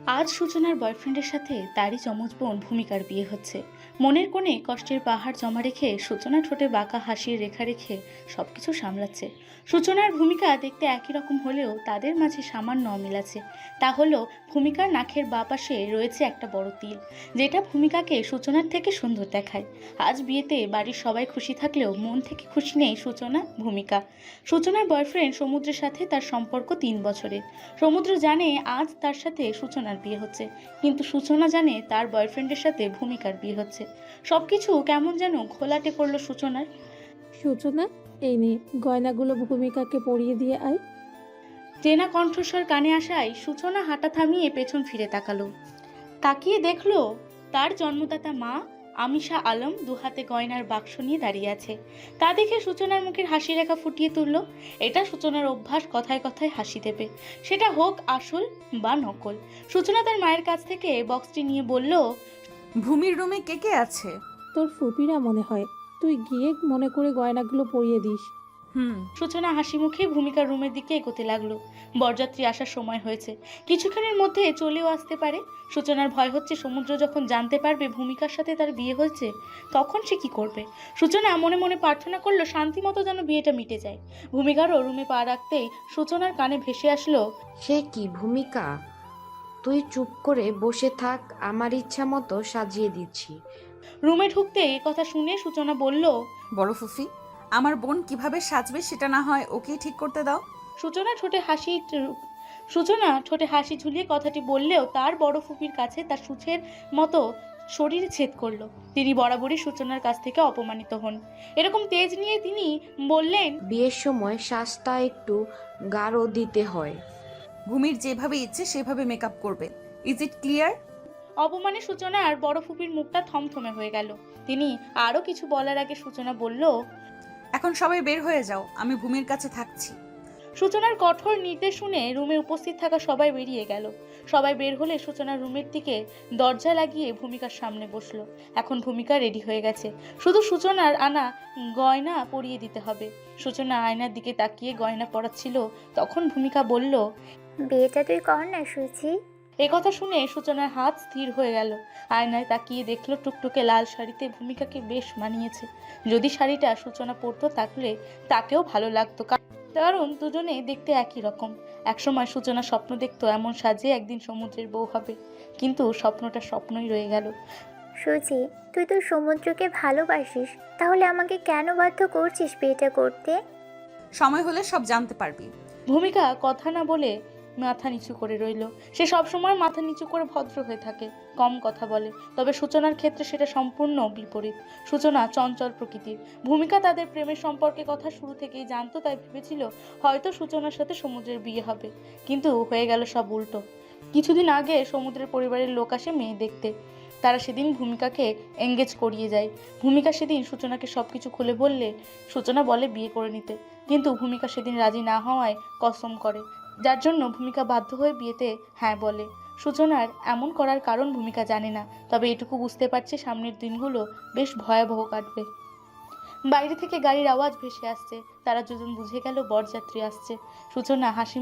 আজ সূচনার বয়ফ্রেন্ডের সাথে তারই যমজ বোন ভূমিকার বিয়ে হচ্ছে। মনের কোণে কষ্টের পাহাড় জমা রেখে সূচনা ঠোঁটে বাঁকা হাসির রেখা রেখে সবকিছু সামলাচ্ছে। সূচনার ভূমিকা দেখতে একই রকম হলেও তাদের মাঝে সামান্য অমিল আছে। তা হলো ভূমিকার নাকের বাঁ পাশে রয়েছে একটা বড় তিল, যেটা ভূমিকাকে সূচনার থেকে সুন্দর দেখায়। আজ বিয়েতে বাড়ির সবাই খুশি থাকলেও মন থেকে খুশি নেই সূচনা, ভূমিকা। সূচনার বয়ফ্রেন্ড সমুদ্রের সাথে তার সম্পর্ক 3 বছরের। সমুদ্র জানে আজ তার সাথে সূচনার বিয়ে হচ্ছে, কিন্তু সূচনা জানে তার বয়ফ্রেন্ডের সাথে ভূমিকার বিয়ে হচ্ছে। সবকিছু কেমন যেন ঘোলাটে করলো সূচনার। সূচনা, এই নে গয়নাগুলো ভূমিকাকে পরিয়ে দিয়ে আয়। চেনা কণ্ঠস্বর কানে আসায় সূচনা হাঁটা থামিয়ে পেছন ফিরে তাকালো। তাকিয়ে দেখলো তার জন্মদাতা মা আমিশা আলম দুহাতে গয়নার বাক্স নিয়ে দাঁড়িয়ে আছে। তা দেখে সূচনার মুখের হাসি রেখা ফুটিয়ে তুলল। এটা সূচনার অভ্যাস, কথায় কথায় হাসি দেবে, সেটা হোক আসল বা নকল। সূচনা তার মায়ের কাছ থেকে বক্সটি নিয়ে বলল, ভূমির রুমে কে কে আছে? তোর ফুপিরা মনে হয়, তুই গিয়ে মনে করে গয়নাগুলো পরিয়ে দিস। সূচনা হাসি মুখে ভূমিকার রুমের দিকে এগোতে লাগলো। বরযাত্রী আসার সময় হয়েছে, কিছুক্ষণের মধ্যে চলেও আসতে পারে। সূচনার ভয় হচ্ছে সমুদ্র যখন জানতে পারবে ভূমিকার সাথে তার বিয়ে হয়েছে, তখন সে কি করবে। সূচনা মনে মনে প্রার্থনা করলো শান্তি মতো যেন বিয়েটা মিটে যায়। ভূমিকারও রুমে পা রাখতেই সূচনার কানে ভেসে আসলো, সে কি ভূমিকা, তুই চুপ করে বসে থাক, আমার ইচ্ছা মতো সাজিয়ে দিচ্ছি। রুমে ঢুকতেই এ কথা শুনে সূচনা বলল, বড় ফুফি, আমার বোন কিভাবে সাজবে সেটা না হয় ওকেই ঠিক করতে দাও। সূচনা ঠোঁটে হাসি ঝুলিয়ে কথাটি বললেও তার বড় ফুপির কাছে তার সুচের মতো শরীরে ছেদ করলো। তিনি বরাবরই সূচনার কাছ থেকে অপমানিত হন। এরকম তেজ নিয়ে তিনি বললেন, বিয়ের সময় শ্বাসটা একটু গাঢ় দিতে হয়। ভূমির যেভাবে ইচ্ছে সেভাবে মেকআপ করবে। Is it clear? অপমানে সূচনার বড় ফুপির মুখটা থমথমে হয়ে গেল। তিনি আরও কিছু বলার আগে সূচনা বলল, এখন সবাই বের হয়ে যাও, আমি ভূমির কাছে থাকছি। সূচনার কঠোর নির্দেশ শুনে রুমে উপস্থিত থাকা সবাই বেরিয়ে গেল। সবাই বের হলে সূচনার রুমের দিকে দরজা লাগিয়ে ভূমিকার সামনে বসলো। এখন ভূমিকা রেডি হয়ে গেছে, শুধু সূচনার আনা গয়না পরিয়ে দিতে হবে। সূচনা আয়নার দিকে তাকিয়ে গয়না পরাচ্ছিল, তখন ভূমিকা বলল, বিয়েটা তুই কর না সুচি। এ কথা শুনে সূচনার হাত স্থির হয়ে গেল। আয়নায় তাকিয়ে দেখলো টুকটুকে লাল শাড়িতে ভূমিকাকে বেশ মানিয়েছে। যদি শাড়িটা সূচনা পরতো তাহলে তাকেও ভালো লাগতো, কারণ দুজনে দেখতে একই রকম। একসময় সূচনা স্বপ্ন দেখতো এমন সাজে একদিন সমুদ্রের বউ হবে, কিন্তু স্বপ্নটা স্বপ্নই রয়ে গেল। সুচি, তুই তো সমুদ্রকে ভালোবাসিস, তাহলে আমাকে কেন বাধ্য করছিস বিয়েটা করতে? সময় হলে সব জানতে পারবি। ভূমিকা কথা না বলে মাথা নিচু করে রইল। সে সবসময় মাথা নিচু করে ভদ্র হয়ে থাকে, কম কথা বলে। তবে সূচনার ক্ষেত্রে সেটা সম্পূর্ণ বিপরীত। সূচনা চঞ্চল প্রকৃতির। ভূমিকা তাদের প্রেমের সম্পর্কে কথা শুরু থেকেই জানতো, তাই ভেবেছিল হয়তো সূচনার সাথে সমুদ্রের বিয়ে হবে, কিন্তু হয়ে গেল সব উল্টো। কিছুদিন আগে সমুদ্রের পরিবারের লোক আসে মেয়ে দেখতে। তারা সেদিন ভূমিকাকে এঙ্গেজ করিয়ে যায়। ভূমিকা সেদিন সূচনাকে সবকিছু খুলে বললে সূচনা বলে বিয়ে করে নিতে, কিন্তু ভূমিকা সেদিন রাজি না হওয়ায় কসম করে, যার জন্য ভূমিকা বাধ্য হয়ে বিয়েতে হ্যাঁ বলে। সূচনার এমন করার কারণ ভূমিকা জানে না, তবে এটুকু বুঝতে পারছে সামনের দিনগুলো বেশ ভয়াবহ কাটবে। বাইরে থেকে গাড়ির আওয়াজ ভেসে আসছে, তারা দুজন বুঝে গেল বরযাত্রী আসছে। সূচনা হাসি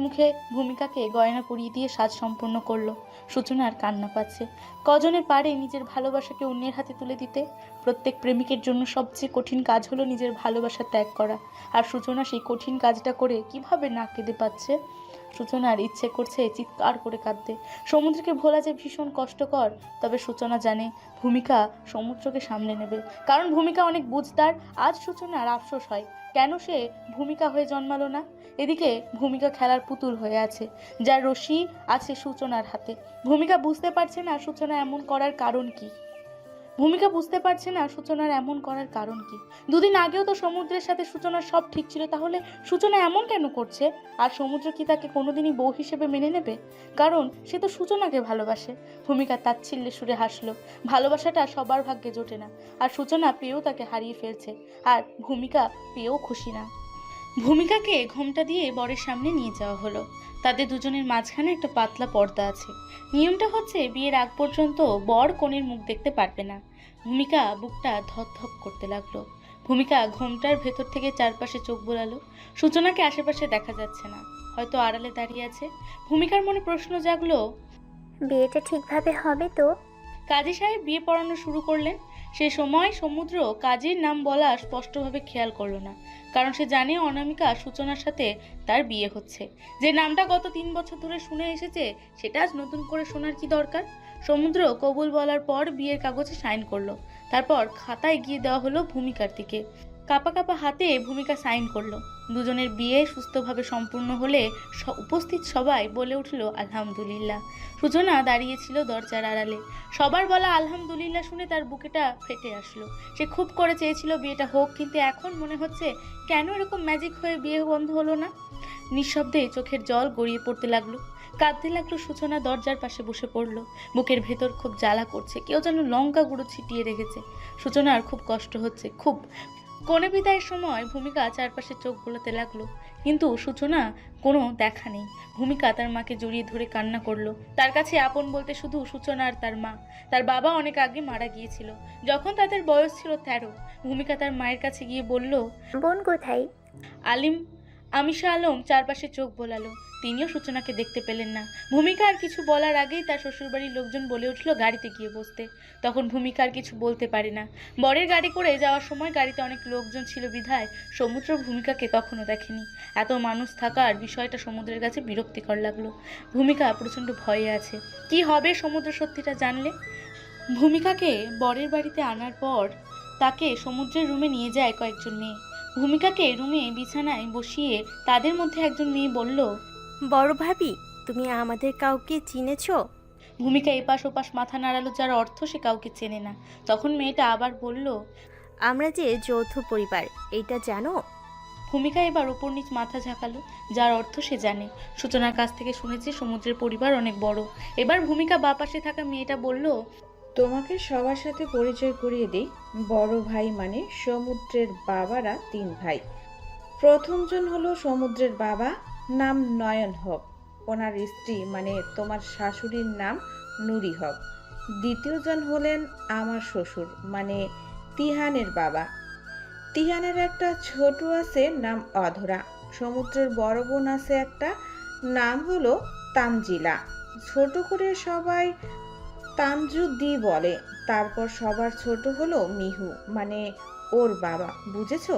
মুখে ভূমিকাকে গয়না পরিয়ে দিয়ে সাজ সম্পন্ন করলো। সূচনার কান্না পাচ্ছে। কজনে পারে নিজের ভালোবাসাকে অন্যের হাতে তুলে দিতে? প্রত্যেক প্রেমিকের জন্য সবচেয়ে কঠিন কাজ হলো নিজের ভালোবাসা ত্যাগ করা, আর সূচনা সেই কঠিন কাজটা করে কিভাবে না কেঁদে পাচ্ছে। সূচনার ইচ্ছে করছে চিৎকার করে কাঁদতে। সমুদ্রকে ভোলা যে ভীষণ কষ্টকর, তবে সূচনা জানে ভূমিকা সমুদ্রকে সামলে নেবে, কারণ ভূমিকা অনেক বুঝদার। আজ সূচনার আফসোস হয় কেন সে ভূমিকা হয়ে জন্মালো না। এদিকে ভূমিকা খেলার পুতুল হয়ে আছে, যার রশি আছে সূচনার হাতে। ভূমিকা বুঝতে পারছে না সূচনা এমন করার কারণ কি। দুদিন আগেও তো সমুদ্রের সাথে সূচনার সব ঠিক ছিল, তাহলে সূচনা এমন কেন করছে? আর সমুদ্র কি তাকে কোনোদিনই বউ হিসেবে মেনে নেবে? কারণ সে তো সূচনাকে ভালোবাসে। ভূমিকা তাচ্ছিল্যে সুরে হাসলো। ভালোবাসাটা সবার ভাগ্যে জোটে না, আর সূচনা পেয়েও তাকে হারিয়ে ফেলছে, আর ভূমিকা পেয়েও খুশি না। ভূমিকাকে ঘোমটা দিয়ে বরের সামনে নিয়ে যাওয়া হলো। তাদের দুজনের মাঝখানে একটা পাতলা পর্দা আছে। নিয়মটা হচ্ছে বিয়ের আগ পর্যন্ত বর কনের মুখ দেখতে পারবে না। ভূমিকা বুকটা ধক করতে লাগলো। ভূমিকা ঘোমটার ভেতর থেকে চারপাশে চোখ বোলালো। সূচনাকে আশেপাশে দেখা যাচ্ছে না। হয়তো আড়ালে দাঁড়িয়ে আছে। ভূমিকার মনে প্রশ্ন জাগলো, বিয়েটা ঠিকভাবে হবে তো? কাজী সাহেব বিয়ে পড়ানো শুরু করলেন। সে সময় সমুদ্র কাজীর নাম বলা স্পষ্টভাবে খেয়াল করলো না, কারণ সে জানে অনামিকা সূচনার সাথে তার বিয়ে হচ্ছে। যে নামটা গত 3 বছর ধরে শুনে এসেছে সেটা আজ নতুন করে শোনার কি দরকার। সমুদ্র কবুল বলার পর বিয়ের কাগজে সাইন করলো। তারপর খাতা এগিয়ে দেওয়া হলো ভূমিকার দিকে। কাপা কাপা হাতে ভূমিকা সাইন করলো। দুজনের বিয়ে সুস্থভাবে সম্পূর্ণ হলে উপস্থিত সবাই বলে উঠল আলহামদুলিল্লাহ। সূচনা দাঁড়িয়েছিল দরজার আড়ালে। সবার বলা আলহামদুলিল্লাহ শুনে তার বুকেটা ফেটে আসলো। সে খুব করে চেয়েছিল বিয়েটা হোক, কিন্তু এখন মনে হচ্ছে কেন এরকম ম্যাজিক হয়ে বিয়ে বন্ধ হলো না। নিঃশব্দে চোখের জল গড়িয়ে পড়তে লাগলো। কাঁদতে লাগলো সূচনা। দরজার পাশে বসে পড়লো। বুকের ভেতর খুব জ্বালা করছে, কেউ যেন লঙ্কা গুঁড়ো ছিটিয়ে রেখেছে। সূচনার খুব কষ্ট হচ্ছে, খুব। কনে বিদায়ের সময় ভূমিকা চারপাশে চোখ বোলাতে লাগলো, কিন্তু সূচনা কোনো দেখা নেই। ভূমিকা তার মাকে জড়িয়ে ধরে কান্না করলো। তার কাছে আপন বলতে শুধু সূচনা আর তার মা। তার বাবা অনেক আগে মারা গিয়েছিল, যখন তাদের বয়স ছিল 13। ভূমিকা তার মায়ের কাছে গিয়ে বলল, বোন কোথায়? আমিশা আলম চারপাশে চোখ বোলালো। তিনিও সূচনাকে দেখতে পেলেন না। ভূমিকা আর কিছু বলার আগেই তার শ্বশুরবাড়ির লোকজন বলে উঠল গাড়িতে গিয়ে বসতে। তখন ভূমিকা আর কিছু বলতে পারে না। বরের গাড়ি করে যাওয়ার সময় গাড়িতে অনেক লোকজন ছিল বিধায় সমুদ্র ভূমিকাকে তখনও দেখেনি। এত মানুষ থাকার বিষয়টা সমুদ্রের কাছে বিরক্তিকর লাগলো। ভূমিকা প্রচণ্ড ভয়ে আছে। কি হবে সমুদ্র সত্যিটা জানলে? ভূমিকাকে বরের বাড়িতে আনার পর তাকে সমুদ্রের রুমে নিয়ে যায় কয়েকজন মেয়ে। ভূমিকাকে রুমে বিছানায় বসিয়ে তাদের মধ্যে একজন মেয়ে বলল, বড় ভাবি, তুমি আমাদের কাউকে চিনেছো? ভূমিকা এপাশ ওপাশ মাথা নাড়ালো, যার অর্থ সে কাউকে চেনে না। তখন মেয়েটা আবার বলল, আমরা যে যৌথ পরিবার, এইটা জানো? ভূমিকা এবার উপর নিচ মাথা ঝাঁকালো, যার অর্থ সে জানে। সূচনার কাছ থেকে শুনেছে সমুদ্রের পরিবার অনেক বড়। এবার ভূমিকা বা পাশে থাকা মেয়েটা বলল, তোমাকে সবার সাথে পরিচয় করিয়ে দিই। বড় ভাই মানে সমুদ্রের বাবারা 3 ভাই। প্রথমজন হলো সমুদ্রের বাবা, নাম নয়ন হক। ওনার স্ত্রী মানে তোমার শাশুড়ির নাম নুরি হক। দ্বিতীয়জন হলেন আমার শ্বশুর মানে তিহানের বাবা। তিহানের একটা ছোট আছে, নাম অধরা। সমুদ্রের বড় বোন আছে একটা, নাম হলো তানজিলা। ছোট করে সবাই তানজু দি বলে। তারপর সবার ছোট হলো মিহু মানে ওর বাবা। বুঝেছো?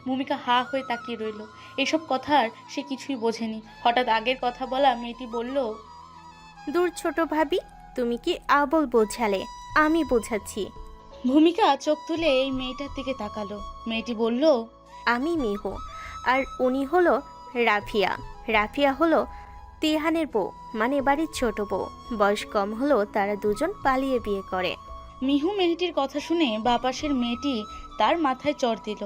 ভূমিকা হা হয়ে তাকিয়ে রইল। এসব কথার সে কিছুই বোঝেনি। হঠাৎ আগের কথা বলা মেয়েটি বলল, দূর ছোট ভাবি, তুমি কি আবল বোঝালে? আমি বোঝাচ্ছি। ভূমিকা চোখ তুলে এই মেয়েটার দিকে তাকালো। মেয়েটি বলল, আমি মিহু, আর উনি হলো রাফিয়া। রাফিয়া হলো তিহানের বউ, মানে বাড়ির ছোট বউ। বয়স কম হলো তারা দুজন পালিয়ে বিয়ে করে। মিহু মেয়েটির কথা শুনে বাপাসের মেয়েটি তার মাথায় চড় দিল।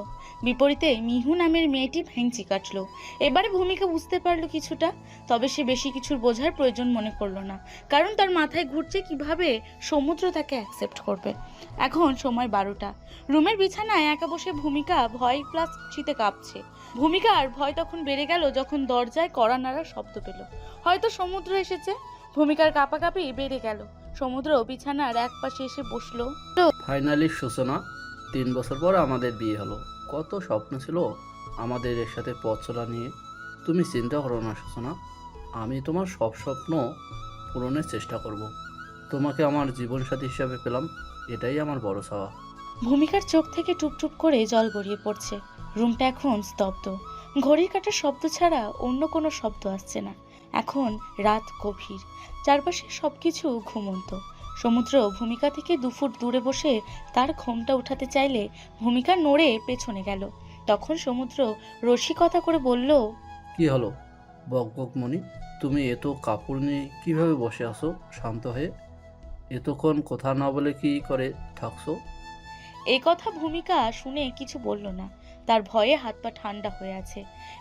বিপরীতে মিহু নামের মেয়েটি ভেঙচি কাটলো। এবারে ভূমিকা বুঝতে পারলো কিছুটা, তবে সে বেশি কিছুর বোঝার প্রয়োজন মনে করলো না, কারণ তার মাথায় ঘুরছে কিভাবে সমুদ্র তাকে অ্যাকসেপ্ট করবে। এখন সময় 12টা। রুমের বিছানায় একা বসে ভূমিকা ভয় প্লাস শীতে কাঁপছে। ভূমিকার ভয় তখন বেড়ে গেল যখন দরজায় কড়া নাড়ার শব্দ পেল। হয়তো সমুদ্র এসেছে। ভূমিকার কাঁপাকাঁপি বেড়ে গেল। সমুদ্র বিছানার এক পাশে এসে বসলো। ফাইনালি সূচনা, 3 বছর পর আমাদের বিয়ে হলো। কত স্বপ্ন ছিল আমাদের এর সাথে পথ চলা নিয়ে। তুমি চিন্তা করো না সূচনা, আমি তোমার সব স্বপ্ন পূরণের চেষ্টা করব। তোমাকে আমার জীবনসাথী হিসাবে পেলাম, এটাই আমার বড় চাওয়া। ভূমিকার চোখ থেকে টুপটুপ করে জল গড়িয়ে পড়ছে। রুমটা এখন স্তব্ধ। ঘড়ির কাঁটার শব্দ ছাড়া অন্য কোনো শব্দ আসছে না। এখন রাত গভীর, চারপাশে সবকিছু ঘুমন্ত। সমুদ্র ভূমিকা থেকে 2 ফুট দূরে বসে তার ঘোমটা উঠাতে চাইলে ভূমিকা নড়ে পেছনে গেল। তখন সমুদ্র রসিকতা করে বলল, কি হলো বক বক মনি, তুমি এত কাপড় নিয়ে কিভাবে বসে আছো শান্ত হয়ে? এতক্ষণ কথা না বলে কি করে থাকছো? এই কথা ভূমিকা শুনে কিছু বলল না। তার ভয়ে হাত পা ঠান্ডা হয়ে আছে।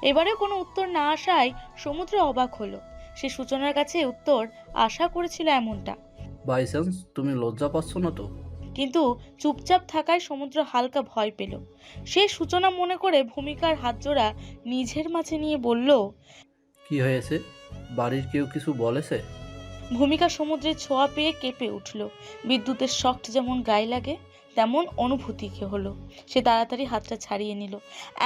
এবারেও কোনো উত্তর না আসায় সমুদ্র অবাক হলো। সে সূচনার কাছে উত্তর আশা করেছিল এমনটা, বাই চান্স তুমি লজ্জা পাচ্ছ না তো? কিন্তু চুপচাপ থাকায় সমুদ্র হালকা ভয় পেল। সে সূচনা মনে করে ভূমিকার হাত জোড়া নিজের মাঝে নিয়ে বলল, কি হয়েছে? বাড়ির কেউ কিছু বলেছে? ভূমিকা সমুদ্রের ছোঁয়া পেয়ে কেঁপে উঠল। বিদ্যুতের শক্ট যেমন গায়ে লাগে তেমন অনুভূতি হলো। সে তাড়াতাড়ি হাতটা ছাড়িয়ে নিল।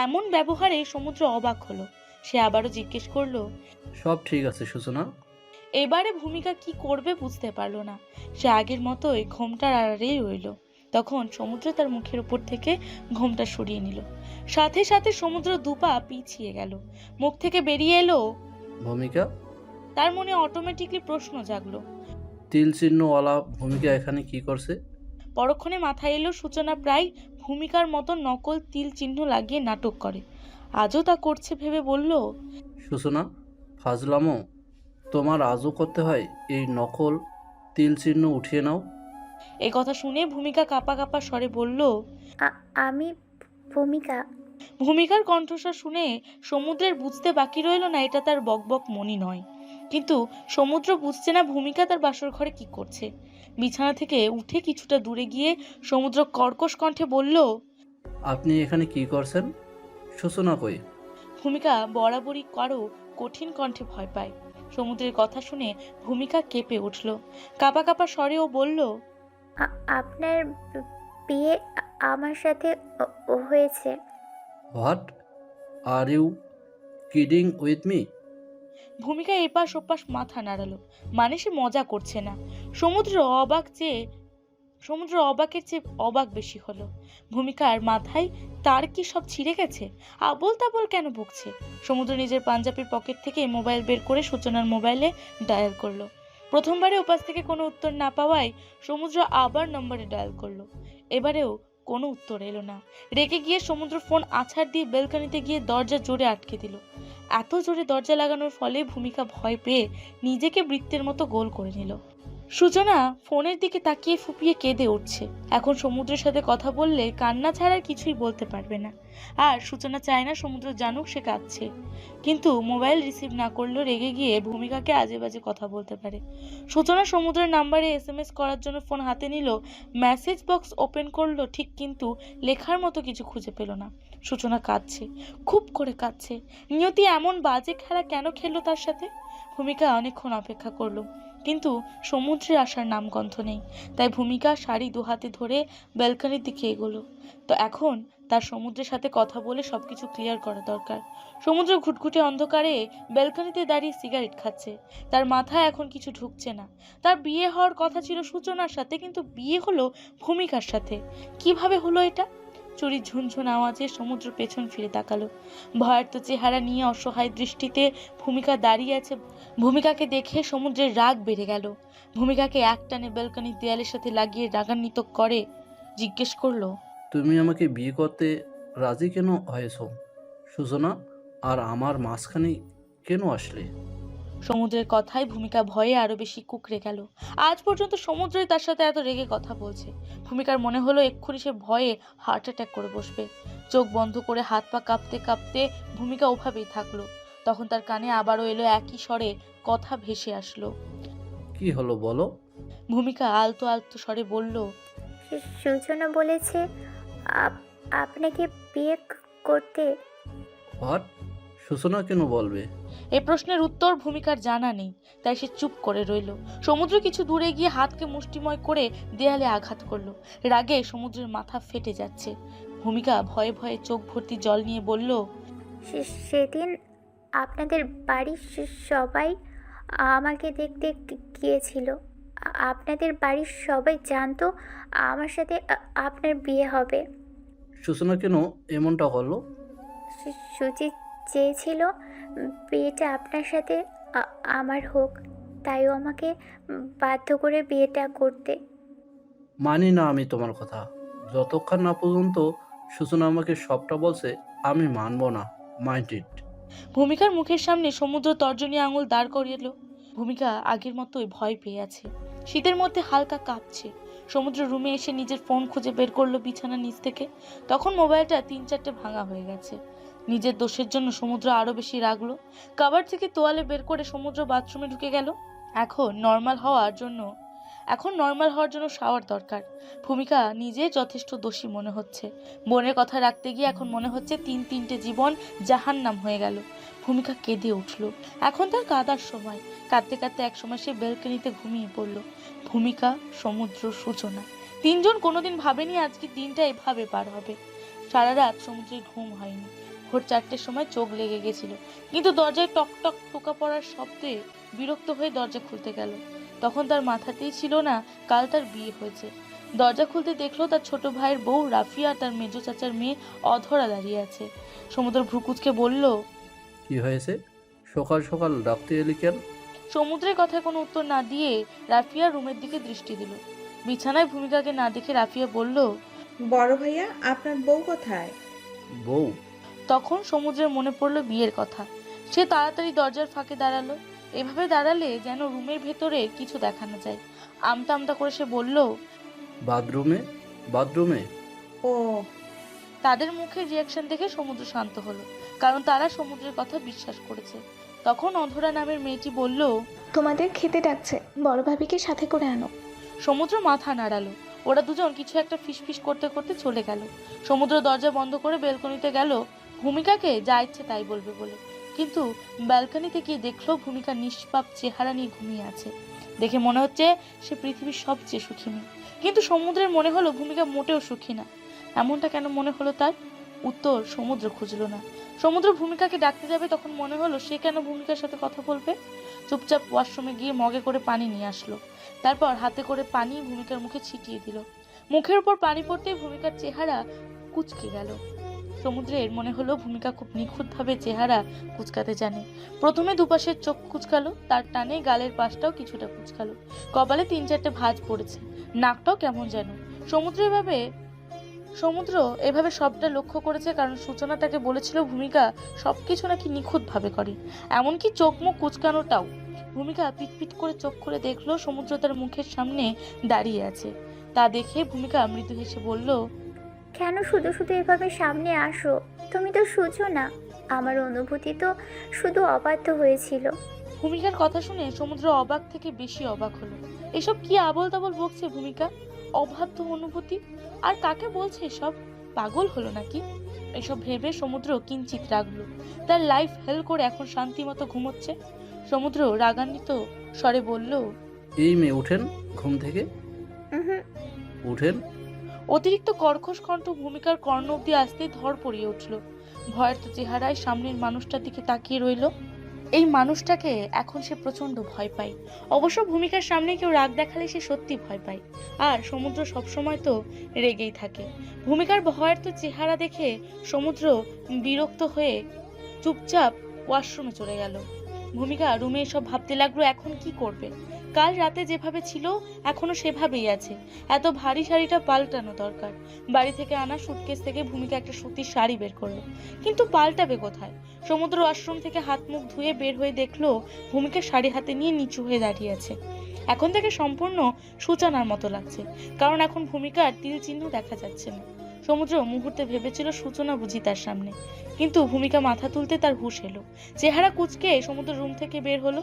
এমন ব্যবহারে সমুদ্র অবাক হলো। সে আবারও জিজ্ঞেস করলো। সব ঠিক আছে সূচনা। এবারে ভূমিকা কি করবে বুঝতে পারলো না। সে আগের মতোই ঘোমটার আড়ালেই রইল। তখন সমুদ্র তার মুখের উপর থেকে ঘোমটা সরিয়ে নিল। সাথে সাথে সমুদ্র দুপা পিছিয়ে গেল। মুখ থেকে বেরিয়ে এলো, ভূমিকা? তার মনে অটোমেটিকলি প্রশ্ন জাগলো। তিল চিহ্নওয়ালা ভূমিকা এখানে কি করছে? পরক্ষণে মাথায় এলো সূচনা প্রায় ভূমিকার মতো নকল তিল চিহ্ন লাগিয়ে নাটক করে। আজও তা করছে ভেবে বলল, সূচনা, ফাজলামো তোমার আজও করতে হয়? এই নকল তিল চিহ্ন উঠিয়ে নাও। এ কথা শুনে ভূমিকা কাঁপা কাঁপা স্বরে বলল। আমি ভূমিকা। ভূমিকার কণ্ঠস্বর শুনে সমুদ্রের বুঝতে বাকি রইল না এটা তার বকবক মনি নয়। কিন্তু সমুদ্র বুঝছে না ভূমিকা তার বাসর ঘরে কি করছে। বিছানা থেকে উঠে কিছুটা দূরে গিয়ে সমুদ্র কর্কশ কণ্ঠে বলল, আপনি এখানে কি করছেন? সূচনা কই? ভূমিকা বরাবরই কারো কঠিন কণ্ঠে ভয় পায়। সমুদ্রের কথা শুনে ভূমিকা কেঁপে উঠল। কাঁপা কাঁপা স্বরেও বলল, আপনার বিয়ে আমার সাথে হয়েছে। What are you kidding with me? Bhumika এপাশ ওপাশ মাথা নাড়ালো, মানে সে মজা করছে না। সমুদ্র অবাকের চেয়ে অবাক বেশি হলো। ভূমিকার মাথায় তার কি সব ছিঁড়ে গেছে? আবোল তাবোল কেন বকছে? সমুদ্র নিজের পাঞ্জাবির পকেট থেকে মোবাইল বের করে সূচনার মোবাইলে ডায়াল করলো। প্রথমবারে ওপাশ থেকে কোনো উত্তর না পাওয়ায় সমুদ্র আবার নম্বরে ডায়াল করলো। এবারেও কোনো উত্তর এলো না। রেগে গিয়ে সমুদ্র ফোন আছাড় দিয়ে বেলকনিতে গিয়ে দরজা জোরে আটকে দিল। এত জোরে দরজা লাগানোর ফলে ভূমিকা ভয় পেয়ে নিজেকে বৃত্তের মতো গোল করে নিল। সূচনা ফোনের দিকে তাকিয়ে ফুপিয়ে কেঁদে উঠছে। এখন সমুদ্রের সাথে কথা বললে কান্না ছাড়া কিছুই বলতে পারবে না। আর সূচনা চায় না সমুদ্র জানুক সে কাঁদছে। কিন্তু মোবাইল রিসিভ না করলেও রেগে গিয়ে ভূমিকাকে আজে বাজে কথা বলতে পারে। সূচনা সমুদ্রের নাম্বারে SMS করার জন্য ফোন হাতে নিল। মেসেজ বক্স ওপেন করলো ঠিক, কিন্তু লেখার মতো কিছু খুঁজে পেল না। সূচনা কাঁদছে, খুব করে কাঁদছে। নিয়তি এমন বাজে খেলা কেন খেললো তার সাথে? ভূমিকা অনেকক্ষণ অপেক্ষা করলো, কিন্তু সমুদ্রে আসার নামগন্ধ নেই। তাই ভূমিকা শাড়ি দু হাতে ধরে ব্যালকনির দিকে এগোলো। তো এখন তার সমুদ্রের সাথে কথা বলে সবকিছু ক্লিয়ার করা দরকার। সমুদ্র ঘুটঘুটে অন্ধকারে ব্যালকনিতে দাঁড়িয়ে সিগারেট খাচ্ছে। তার মাথায় এখন কিছু ঢুকছে না। তার বিয়ে হওয়ার কথা ছিল সূচনার সাথে, কিন্তু বিয়ে হলো ভূমিকার সাথে। কিভাবে হলো এটা? চুরির ঝুনঝুন আওয়াজে সমুদ্র পেছন ফিরে তাকালো। ভয়ার্ত চেহারা নিয়ে অসহায় দৃষ্টিতে ভূমিকা দাঁড়িয়ে আছে। ভূমিকাকে দেখে সমুদ্রের রাগ বেড়ে গেল। ভূমিকাকে একটানে ব্যালকনির দেয়ালের সাথে লাগিয়ে রাগান্বিত করে জিজ্ঞেস করলো, তুমি আমাকে বিয়ে করতে রাজি কেন হয়েছো সূচনা? আর আমার মাঝখানে কেন আসলে? সমুদ্রের কথায় ভূমিকা ভয়ে আরো বেশি কুঁকড়ে গেল। আজ পর্যন্ত সমুদ্রই তার সাথে এত রেগে কথা বলছে। ভূমিকার মনে হলো এক্ষুনি সে ভয়ে হার্ট অ্যাটাক করে বসবে। চোখ বন্ধ করে হাত পা কাঁপতে কাঁপতে ভূমিকা ওভাবেই থাকলো। তখন তার কানে আবারও এলো একই স্বরে কথা ভেসে আসলো। কি হলো বলো? ভূমিকা আলতো আলতো স্বরে বলল, সূচনা বলেছে আপনাকে বিয়ে করতে। হোয়াট? সূচনা কেন বলবে? এই প্রশ্নের উত্তর ভূমিকার জানা নেই, তাই সে চুপ করে রইল। সমুদ্র কিছু দূরে গিয়ে হাতকে মুষ্টিময় করে দেয়ালে আঘাত করলো। রাগে সমুদ্রের মাথা ফেটে যাচ্ছে। ভূমিকা ভয়ে ভয়ে চোখ ভর্তি জল নিয়ে বলল, সেদিন আপনাদের বাড়ির সবাই আমাকে দেখতে গিয়েছিল। আপনাদের বাড়ির সবাই জানতো আমার সাথে আপনার বিয়ে হবে। সূচনা কেন এমনটা করলো? সুচিত চেয়েছিল বিয়েটা আপনার সাথে আমার হোক, তাইও আমাকে বাধ্য করে বিয়েটা করতে। মানি না আমি তোমার কথা। যতক্ষণ না পর্যন্ত সূচনা আমাকে সবটা বলছে আমি মানব না। Mind it. ভূমিকার মুখের সামনে সমুদ্র তর্জনী আঙুল দাঁড় করিয়ে এলো। ভূমিকা আগের মতোই ভয় পেয়ে আছে। শীতের মধ্যে হালকা কাঁপছে। সমুদ্র রুমে এসে নিজের ফোন খুঁজে বের করলো বিছানার নিচ থেকে। তখন মোবাইলটা 3-4টে ভাঙা হয়ে গেছে। নিজের দোষের জন্য সমুদ্র আরো বেশি রাগলো। কাবার থেকে তোয়ালে বের করে সমুদ্র বাথরুমে ঢুকে গেল। এখন নর্মাল হওয়ার জন্য শাওয়ার দরকার। ভূমিকা নিজে যথেষ্ট দোষী মনে হচ্ছে। বোনের কথা রাখতে গিয়ে এখন মনে হচ্ছে 3-3টে জীবন জাহান্নাম হয়ে গেল। ভূমিকা কেঁদে উঠল। এখন তার কাঁদার সময়। কাঁদতে কাঁদতে একসময় সে ব্যালকনিতে ঘুমিয়ে পড়ল। ভূমিকা, সমুদ্র, সূচনা তিনজন কোনোদিন ভাবেনি আজকে দিনটা এভাবে পার হবে। সারা রাত সমুদ্রে ঘুম হয়নি। ভোর 4টের সময় চোখ লেগে গেছিল, কিন্তু দরজায় টক টক টোকা পড়ার শব্দে বিরক্ত হয়ে দরজা খুলতে গেল। তখন তার মাথাতেই ছিল না কাল তার বিয়ে হয়েছে। দরজা খুলতে দেখলো তার ছোট ভাইয়ের বউ রাফিয়া আর তার মেজো চাচার মেয়ে অধরা দাঁড়িয়ে আছে। সমুদ্র ভ্রুকুচকে বলল, কি হয়েছে? সকাল সকাল ডাকতে এলি কেন? সমুদ্রের কথায় কোনো উত্তর না দিয়ে রাফিয়া রুমের দিকে দৃষ্টি দিল। বিছানায় ভূমিকাকে না দেখে রাফিয়া বলল, বড় ভাইয়া, আপনার বউ কোথায়? বউ? তখন সমুদ্রের মনে পড়লো বিয়ের কথা। সে তাড়াতাড়ি দরজার ফাঁকে দাঁড়ালো। এভাবে দাঁড়ালে যেন রুমের ভেতরে কিছু দেখা না যায়। আমতা আমতা করে সে বলল, বাথরুমে। বাথরুমে? ও, তাদের মুখের রিয়াকশন দেখে সমুদ্র শান্ত হলো, কারণ তারা সমুদ্রের কথা বিশ্বাস করেছে। তখন অধরা নামের মেয়েটি বলল, তোমাদের খেতে ডাকছে, বড় ভাবিকে সাথে করে আনো। সমুদ্র মাথা নাড়ালো। ওরা দুজন কিছু একটা ফিসফিস করতে করতে চলে গেল। সমুদ্র দরজা বন্ধ করে বেলকনিতে গেল ভূমিকাকে যা ইচ্ছে তাই বলবে বলে, কিন্তু ব্যালকনিতে গিয়ে দেখলো ভূমিকা নিষ্পাপ চেহারা নিয়ে ঘুমিয়ে আছে। দেখে মনে হচ্ছে সে পৃথিবীর সবচেয়ে সুখী মেয়ে, কিন্তু সমুদ্রের মনে হলো ভূমিকা মোটেও সুখী না। এমনটা কেন মনে হলো তার? উত্তর সমুদ্র খুঁজলো না। সমুদ্র ভূমিকাকে ডাকতে যাবে, তখন মনে হলো সে কেন ভূমিকার সাথে কথা বলবে। চুপচাপ ওয়াশরুমে গিয়ে মগে করে পানি নিয়ে আসলো। তারপর হাতে করে পানি ভূমিকার মুখে ছিটিয়ে দিল। মুখের উপর পানি পড়তেই ভূমিকার চেহারা কুঁচকে গেল। সমুদ্রের মনে হলো ভূমিকা খুব নিখুঁতভাবে চেহারা কুচকাতে জানে। প্রথমে দুপাশের চোখ কুচকালো, তার টানে গালের পাশটাও কিছুটা কুচকালো, কপালে 3-4টে ভাঁজ পড়েছে, নাকটাও কেমন যেন। সমুদ্র এভাবে সবটা লক্ষ্য করেছে কারণ সূচনা তাকে বলেছিল ভূমিকা সবকিছু নাকি নিখুঁতভাবে করে, এমনকি চোখ মুখ কুচকানোটাও। ভূমিকা পিটপিট করে চোখ খুলে দেখলো সমুদ্র তার মুখের সামনে দাঁড়িয়ে আছে। তা দেখে ভূমিকা মৃদু হেসে বলল, কেন শুধু শুধু এভাবে সামনে আসো? তুমি তো সুঝো না। আমার অনুভূতি তো শুধু অবাধ্য হয়েছিল। ভূমিকার কথা শুনে সমুদ্র অবাক থেকে বেশি অবাক হলো। এসব কি আবল তাবল বকছে ভূমিকা? অবাধ্য অনুভূতি? আর কাকে বলছে এসব? পাগল হলো নাকি? এসব ভেবে সমুদ্র কিঞ্চিত রাগলো। তার লাইফ হেল করে এখন শান্তি মতো ঘুমোচ্ছে। সমুদ্র রাগান্বিত স্বরে বলল, এই মেয়ে উঠেন ঘুম থেকে, উহুম, উঠেন। অতিরিক্ত কর্কশ কণ্ঠ ভূমিকার কর্ণ অব্দি আসতেই ধর পড়িয়ে উঠল। ভয়ের তো চেহারায় সামনের মানুষটার দিকে তাকিয়ে রইল। এই মানুষটাকে এখন সে প্রচন্ড ভয় পায়। অবশ্য ভূমিকার সামনে কেউ রাগ দেখালে সে সত্যি ভয় পায়, আর সমুদ্র সবসময় তো রেগেই থাকে। ভূমিকার ভয়ের তো চেহারা দেখে সমুদ্র বিরক্ত হয়ে চুপচাপ ওয়াশরুমে চলে গেল। ভূমিকা রুমে এসব ভাবতে লাগলো এখন কি করবে। কাল রাতে যেভাবে ছিল এখনো সেভাবেই আছে। এত ভারী শাড়িটা পাল্টানো দরকার। বাড়ি থেকে আনা সুটকেস থেকে ভূমিকা একটা সুতির শাড়ি বের করলো, কিন্তু পাল্টাবে কোথায়? সমুদ্র ওয়াশরুম থেকে হাত মুখ ধুয়ে বের হয়ে দেখলো ভূমিকা শাড়ি হাতে নিয়ে নিচু হয়ে দাঁড়িয়ে আছে। এখন থেকে সম্পূর্ণ সূচনার মতো লাগছে, কারণ এখন ভূমিকার তিল চিহ্ন দেখা যাচ্ছে না। সমুদ্র মুহূর্তে ভেবেছিল সূচনা বুঝি তার সামনে, কিন্তু ভূমিকা মাথা তুলতে তার হুঁশ এলো। চেহারা কুঁচকে সমুদ্র রুম থেকে বের হলো।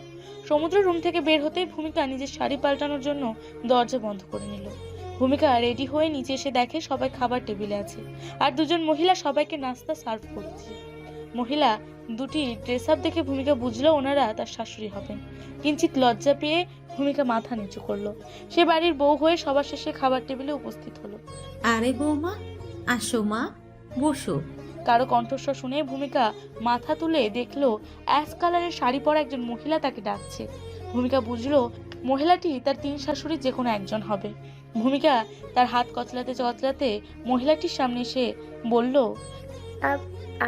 সমুদ্র রুম থেকে বের হতেই ভূমিকা নিজের শাড়ি পাল্টানোর জন্য দরজা বন্ধ করে নিল। ভূমিকা রেডি হয়ে নিচে এসে দেখে সবাই খাবার টেবিলে আছে, আর দুজন মহিলা সবাইকে নাস্তা সার্ভ করছে। মহিলা দুটি ড্রেস আপ দেখে ভূমিকা বুঝলো ওনারা তার শাশুড়ি হবেন। কিঞ্চিত লজ্জা পেয়ে ভূমিকা মাথা নিচু করলো। সে বাড়ির বউ হয়ে সবার শেষে খাবার টেবিলে উপস্থিত হলো। আরে বৌমা, আসো মা, বসো। কারো কণ্ঠস্বর শুনে ভূমিকা মাথা তুলে দেখলো অ্যাশ কালারের শাড়ি পরা একজন মহিলা তাকে ডাকছে। ভূমিকা বুঝলো মহিলাটি তার 3 শাশুড়ি যে কোনো একজন হবে। ভূমিকা তার হাত কচলাতে কচলাতে মহিলাটির সামনে এসে বলল,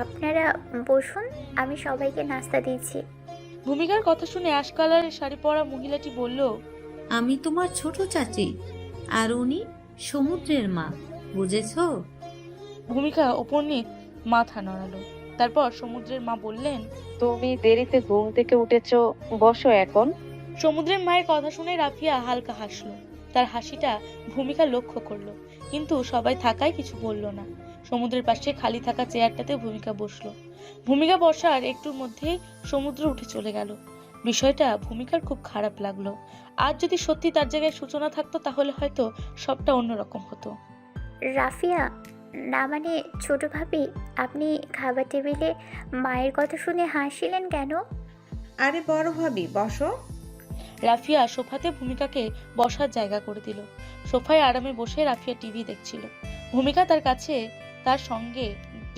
আপনারা বসুন, আমি সবাইকে নাস্তা দিচ্ছি। ভূমিকার কথা শুনে অ্যাশ কালারের শাড়ি পরা মহিলাটি বলল, আমি তোমার ছোট চাচি, আর উনি সমুদ্রের মা, বুঝেছো? ভূমিকা উপর নিচ মাথা নড়ালো। তারপর সমুদ্রের মা বললেন, তুমি দেরিতে ঘুম থেকে উঠেছো, বসো এখন। সমুদ্রের মায়ের কথা শুনে রাফিয়া হালকা হাসলো। তার হাসিটা ভূমিকা লক্ষ্য করলো, কিন্তু সবাই থাকায় কিছু বলল না। সমুদ্রের পাশে খালি থাকা চেয়ারটাতে ভূমিকা বসলো। ভূমিকা বসার একটুর মধ্যেই সমুদ্র উঠে চলে গেল। বিষয়টা ভূমিকার খুব খারাপ লাগলো। আজ যদি সত্যি তার জায়গায় সূচনা থাকতো তাহলে হয়তো সবটা অন্যরকম হতো। রাফিয়া, না মানে ছোট ভাবি, আপনি খাবার টেবিলে মায়ের কথা শুনে হাসিলেন কেন? আরে বড় ভাবি, বসো। রাফিয়া সোফাতে ভূমিকাকে বসার জায়গা করে দিল। সোফায় আরামে বসে রাফিয়া টিভি দেখছিল। ভূমিকা তার কাছে তার সঙ্গে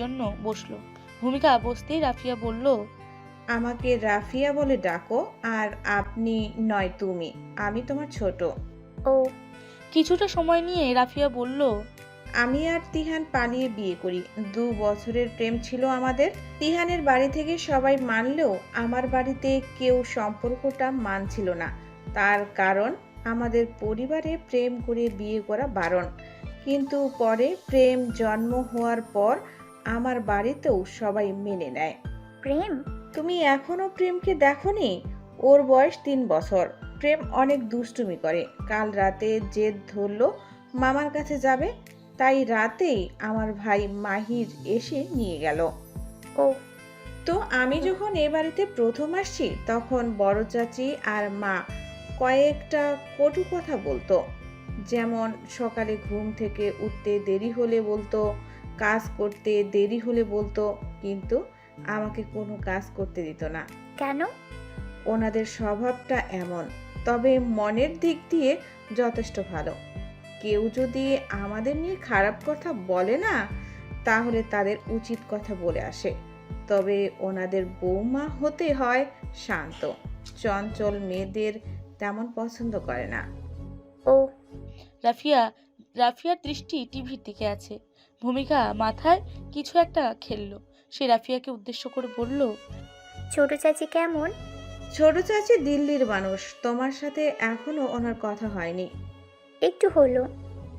জন্য বসলো। ভূমিকা বসতেই রাফিয়া বলল, আমাকে রাফিয়া বলে ডাকো, আর আপনি নয় তুমি, আমি তোমার ছোট। ও কিছুটা সময় নিয়ে রাফিয়া বলল, আমি আর তিহান পালিয়ে বিয়ে করি। 2 বছরের প্রেম ছিল আমাদের। তিহানের বাড়ি থেকে সবাই মানলেও আমার বাড়িতে কেউ সম্পর্কটা মানছিল না। তার কারণ আমাদের পরিবারে প্রেম করে বিয়ে করা বারণ। কিন্তু পরে প্রেম জন্ম হওয়ার পর আমার বাড়িতেও সবাই মেনে নেয়। প্রেম? তুমি এখনো প্রেমকে দেখোনি? ওর বয়স 3 বছর। প্রেম অনেক দুষ্টুমি করে। কাল রাতে জেদ ধরলো মামার কাছে যাবে, তাই রাতেই আমার ভাই মাহির এসে নিয়ে গেল। ও তো আমি যখন এ বাড়িতে প্রথম আসছি তখন বড় চাচি আর মা কয়েকটা কটু কথা বলতো। যেমন সকালে ঘুম থেকে উঠতে দেরি হলে বলতো, কাজ করতে দেরি হলে বলতো, কিন্তু আমাকে কোনো কাজ করতে দিত না। কেন? ওনাদের স্বভাবটা এমন, তবে মনের দিক দিয়ে যথেষ্ট ভালো। কেউ যদি আমাদের নিয়ে খারাপ কথা বলে না, তাহলে তাদের উচিত কথা বলে আসে। তবে ওনাদের বৌমা হতে হয় শান্ত, চঞ্চল মেয়েদের তেমন পছন্দ করে না। ও রাফিয়ার দৃষ্টি টিভির দিকে আছে। ভূমিকা মাথায় কিছু একটা খেললো। সে রাফিয়াকে উদ্দেশ্য করে বলল, ছোট চাচি কেমন? ছোট চাচি দিল্লির মানুষ। তোমার সাথে এখনো ওনার কথা হয়নি। একটু হলো।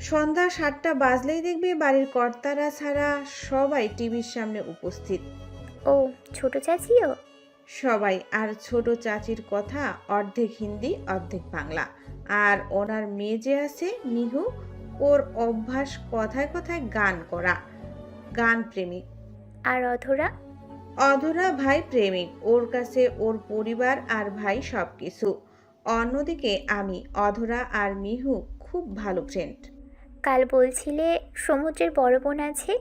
সন্ধ্যা 7টা বাজলেই দেখবে বাড়ির কর্তারা ছাড়া সবাই টিভির সামনে উপস্থিত। ও ছোট চাচিও? সবাই। আর ছোট চাচির কথা অর্ধেক হিন্দি অর্ধেক বাংলা। আর ওনার মেয়ে যে আছে মিহু, ওর অভ্যাস কথায় কথায় গান করা, গান প্রেমিক। আর অধরা? অধরা ভাই প্রেমিক। ওর কাছে ওর পরিবার আর ভাই সবকিছু। অন্যদিকে আমি, অধরা আর মিহু খুব ভালো ফ্রেন্ড। কাল বলছিলে সমুদ্রের বড় বোন আছে?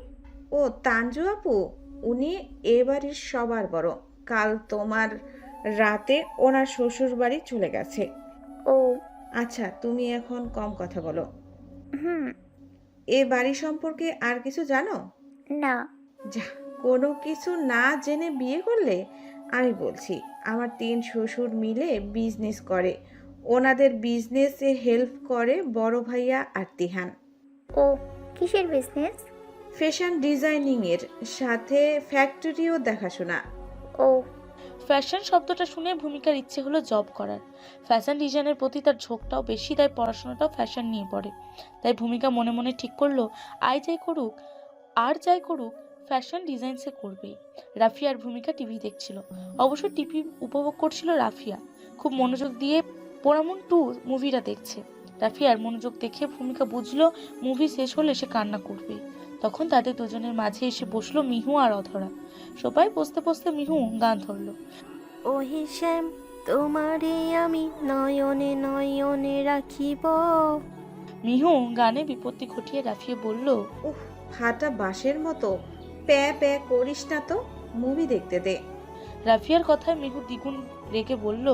ও তানজু আপু, উনি এ বাড়ির সবার বড়। কাল তোমার রাতে ওনার শ্বশুর বাড়ি চলে গেছে। ও আচ্ছা, তুমি এখন কম কথা বলো। হুম। এ বাড়ি সম্পর্কে আর কিছু জানো? না। যা, কোনো কিছু না জেনে বিয়ে করলে? আমি বলছি, আমার 3 শ্বশুর মিলে বিজনেস করে। ওনাদের বিজনেসে হেল্প করে বড় ভাইয়া আর তিহান। ও কিসের বিজনেস? ফ্যাশন ডিজাইনিংয়ের সাথে ফ্যাক্টরিও দেখাশোনা। ও ফ্যাশন শব্দটা শুনে ভূমিকার ইচ্ছে হলো জব করার। ফ্যাশন ডিজাইনের প্রতি তার ঝোঁকটাও বেশি, তাই পড়াশোনাটাও ফ্যাশন নিয়ে পড়ে। তাই ভূমিকা মনে মনে ঠিক করলো, যাই করুক ফ্যাশন ডিজাইনসে করবেই। রাফিয়া আর ভূমিকা টিভি দেখছিল। অবশ্য টিভি উপভোগ করছিল রাফিয়া। খুব মনোযোগ দিয়ে পোড়ামন 2 মুভিটা দেখছে। রাফিয়ার মনোযোগ দেখে ভূমিকা বুঝলো মুভি শেষ হলে সে কান্না করবে। তখন তাদের দুজনের মাঝে এসে বসলো মিহু আর অধরা। সবাই বসতে বসতে মিহু গান ধরলো, ও হিসেম তোমারে আমি নয়নে নয়নে রাখিব। মিহু গানে বিপত্তি ঘটিয়ে রাফিয়া বলল, উফ, ফাটা বাঁশের মতো প্যা প্যা করিস না তো, মুভি দেখতে দে। রাফিয়ার কথায় মিহু দ্বিগুণ রেগে বলল,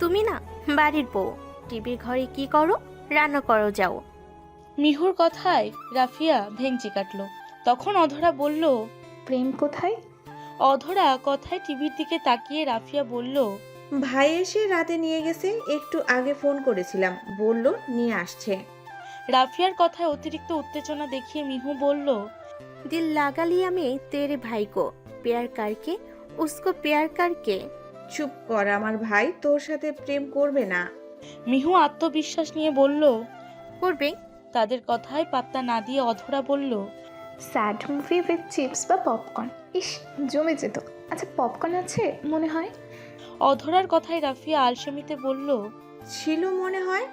তুমি না বাড়ির বউ, টিভির ঘরে কি করো? রান্না করো যাও। মিহুর কথায় রাফিয়া ভেঙচি কাটলো। তখন অধরা বলল, প্রেম কোথায়? অধরা কথায় টিভির দিকে তাকিয়ে রাফিয়া বলল, ভাই এসে রাতে নিয়ে গেছে, একটু আগে ফোন করেছিলাম, বলল নিয়ে আসছে। রাফিয়ার কথায় অতিরিক্ত উত্তেজনা দেখিয়ে মিহু বলল, दिल लगा लिया मैं तेरे भाई को, प्यार करके उसको प्यार करके। চুপ কর, আমার ভাই তোর সাথে প্রেম করবে না। মিহু আত্মবিশ্বাস নিয়ে বলল, করবে। তাদের কথায় পাত্তা না দিয়ে অধরা বলল, স্যাড মুভি উইথ চিপস বা পপকর্ন, ইস জমে যেত। আচ্ছা পপকর্ন আছে মনে হয়? অধরার কথায় রাফিয়া আলসেমিতে বলল, ছিল মনে হয়,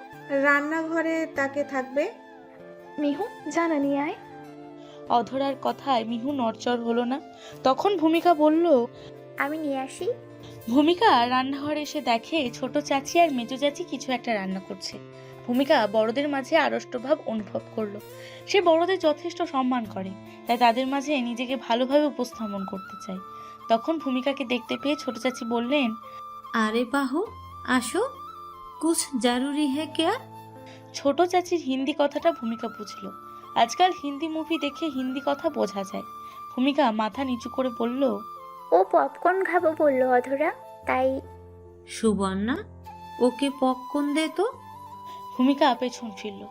রান্নাঘরে তাকে থাকবে। মিহু জানা নিয়ে আয়। অধরার কথায় মিহু নড়চড় হলো না। তখন ভূমিকা বলল, আমি নিয়ে আসি। ভূমিকা রান্নাঘরে এসে দেখে ছোট চাচি আর মেজো চাচি কিছু একটা রান্না করছে। ভূমিকা বড়দের মাঝে আড়ষ্টভাব অনুভব করলো। সে বড়দের যথেষ্ট সম্মান করে, তাই তাদের মাঝে নিজেকে ভালোভাবে উপস্থাপন করতে চায়। তখন ভূমিকাকে দেখতে পেয়ে ছোট চাচি বললেন, আরে বাহু, আসো, কুছ জরুরি है क्या? ছোট চাচির হিন্দি কথাটা ভূমিকা বুঝলো। আজকাল হিন্দি মুভি দেখে হিন্দি কথা বোঝা যায়। ভূমিকা মাথা নিচু করে বলল, ও পপকর্ন খাবো বললো অধরা, তাই। সুবর্ণা, ওকে পপকর্ন দে তো। ভূমিকা পেছন ফিরল।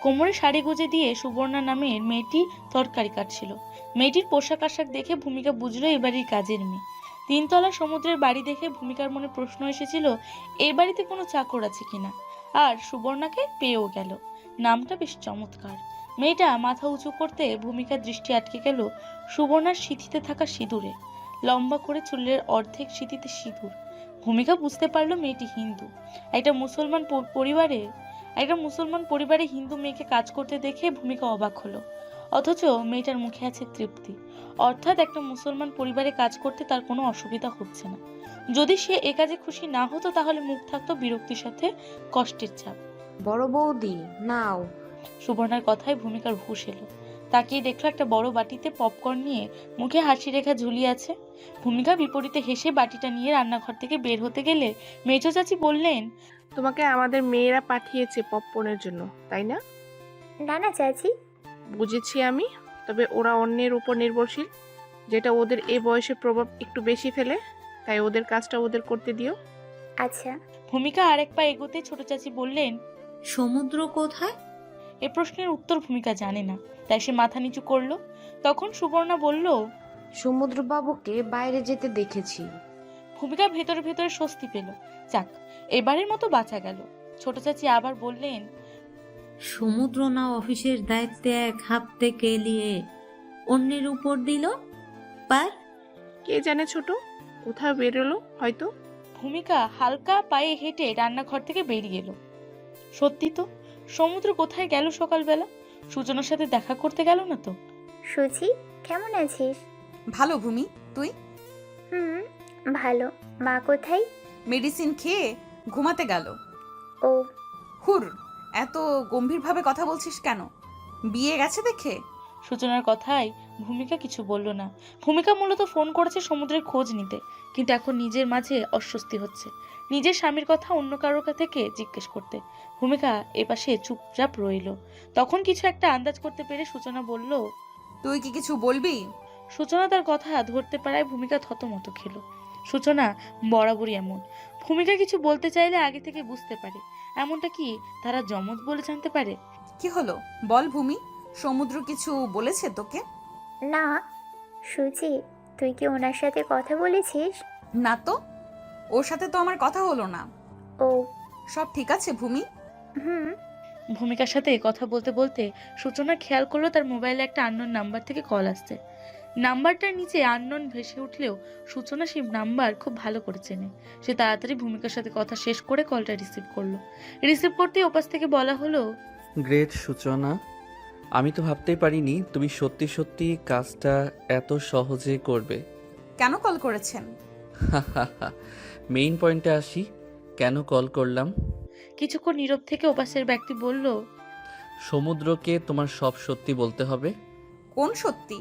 কোমরে শাড়ি গুজে দিয়ে সুবর্ণা নামের মেয়েটি তরকারি কাটছিল। মেয়েটির পোশাক আশাক দেখে ভূমিকা বুঝলো এ বাড়ির কাজের মেয়ে। 3 তলা সমুদ্রের বাড়ি দেখে ভূমিকার মনে প্রশ্ন এসেছিল এই বাড়িতে কোনো চাকর আছে কিনা। আর সুবর্ণাকে পেয়েও গেল। নামটা বেশ চমৎকার। মেয়েটা মাথা উঁচু করতে ভূমিকার দৃষ্টি আটকে গেল সুবর্ণার সিঁথিতে থাকা সিঁদুরে। লম্বা করে চুলের অর্ধেক সিঁথিতে সিঁদুর। ভূমিকা বুঝতে পারলো মেয়েটি হিন্দু। একটা মুসলমান পরিবারে হিন্দু মেয়েকে কাজ করতে দেখে ভূমিকা অবাক হলো। অথচ মেয়েটার মুখে আছে তৃপ্তি। অর্থাৎ একটা মুসলমান পরিবারে কাজ করতে তার কোনো অসুবিধা হচ্ছে না। যদি সে এ কাজে খুশি না হতো তাহলে মুখ থাকতো বিরক্তির সাথে কষ্টের ছাপ। বড় বৌদি নাও। সুবর্ণার কথায় ভূমিকার হুঁশ এলো। তাকিয়ে দেখলো একটা বড় বাটিতে পপকর্ন নিয়ে মুখে হাসি রেখা ঝুলিয়ে আছে। ভূমিকা বিপরীতে হেসে বাটিটা নিয়ে রান্নাঘর থেকে বের হতে গেলে মেজো চাচি বললেন, তোমাকে আমাদের মেয়েরা পাঠিয়েছে পপকর্নের জন্য, তাই না? না না চাচি। বুঝেছি আমি, তবে ওরা অন্যের উপর নির্ভরশীল, যেটা ওদের এই বয়সে প্রভাব একটু বেশি ফেলে, তাই ওদের কাজটা ওদের করতে দিও। আচ্ছা। ভূমিকা আরেক পা এগোতে ছোট চাচি বললেন, সমুদ্র কোথায়? এ প্রশ্নের উত্তর ভূমিকা জানে না, তাই সে মাথা নিচু করলো। তখন সুবর্ণা বলল, সমুদ্রবাবুকে বাইরে যেতে দেখেছি। ভূমিকা ভেতরে ভেতরে স্বস্তি পেল। যাক, এবারের মতো বাঁচা গেল। ছোট চাচি আবার বললেন, সমুদ্র না অফিসের দায়িত্বে এক হাফতে কেলিয়ে অন্যের উপর দিল পার। কে জানে ছোট, কোথাও বেরোলো হয়তো। ভূমিকা হালকা পায়ে হেঁটে রান্নাঘর থেকে বেরিয়ে এলো। সত্যি তো, সমুদ্র কোথায় গেল সকালবেলা? সুজনের সাথে দেখা করতে গেল না তো? সুচি, কেমন আছিস? ভালো ভূমি, তুই? হুম, ভালো। মা কোথায়? মেডিসিন খেয়ে ঘুমাতে গেল। ও। হুর, এত গম্ভীরভাবে কথা বলছিস কেন? বিয়ে গেছে দেখে? সূচনার কথায় ভূমিকা কিছু বলল না। ভূমিকা মূলত ফোন করেছে সমুদ্রের খোঁজ নিতে, কিন্তু এখন নিজের মাঝে অস্বস্তি হচ্ছে নিজের স্বামীর কথা অন্য কারোর থেকে জিজ্ঞেস করতে। ভূমিকা এপাশে চুপচাপ রইল। তখন কিছু একটা আন্দাজ করতে পেরে সূচনা বলল, তুই কি কিছু বলবি? সূচনা তার কথা ধরতে পারায় ভূমিকা থতমত খেলো। সূচনা বরাবরই এমন। ভূমিকা কিছু বলতে চাইলে আগে থেকে বুঝতে পারে। এমনটা কি তারা জমজ বলে জানতে পারে? কি হলো বল ভূমি, সমুদ্র কিছু বলেছে তোকে? না। সুচি, তুই কি ওনার সাথে কথা বলেছিস? না তো, ওর সাথে তো আমার কথা হলো না। ও। সব ঠিক আছে ভূমি? হুম। ভূমিকার সাথে কথা বলতে বলতে সূচনা খেয়াল করলো তার মোবাইলে একটা আননোন নাম্বার থেকে কল আসছে। নাম্বারটার নিচে আননোন ভেসে উঠলেও সূচনা সেই নাম্বার খুব ভালো করে চেনে। সে তাড়াতাড়ি ভূমিকার সাথে কথা শেষ করে কলটা রিসিভ করলো। রিসিভ করতেই ওপাশ থেকে বলা হলো, গ্রেট সূচনা, আমি তো ভাবতেই পারিনি তুমি সত্যি সত্যি কাজটা এত সহজে করবে। কেন কল করেছেন? মেইন পয়েন্টে আসি, কেন কল করলাম। কিছুক্ষণ নীরব থেকে ওপাশের ব্যক্তি বলল, সমুদ্রকে তোমার সব সত্যি বলতে হবে। কোন সত্যি?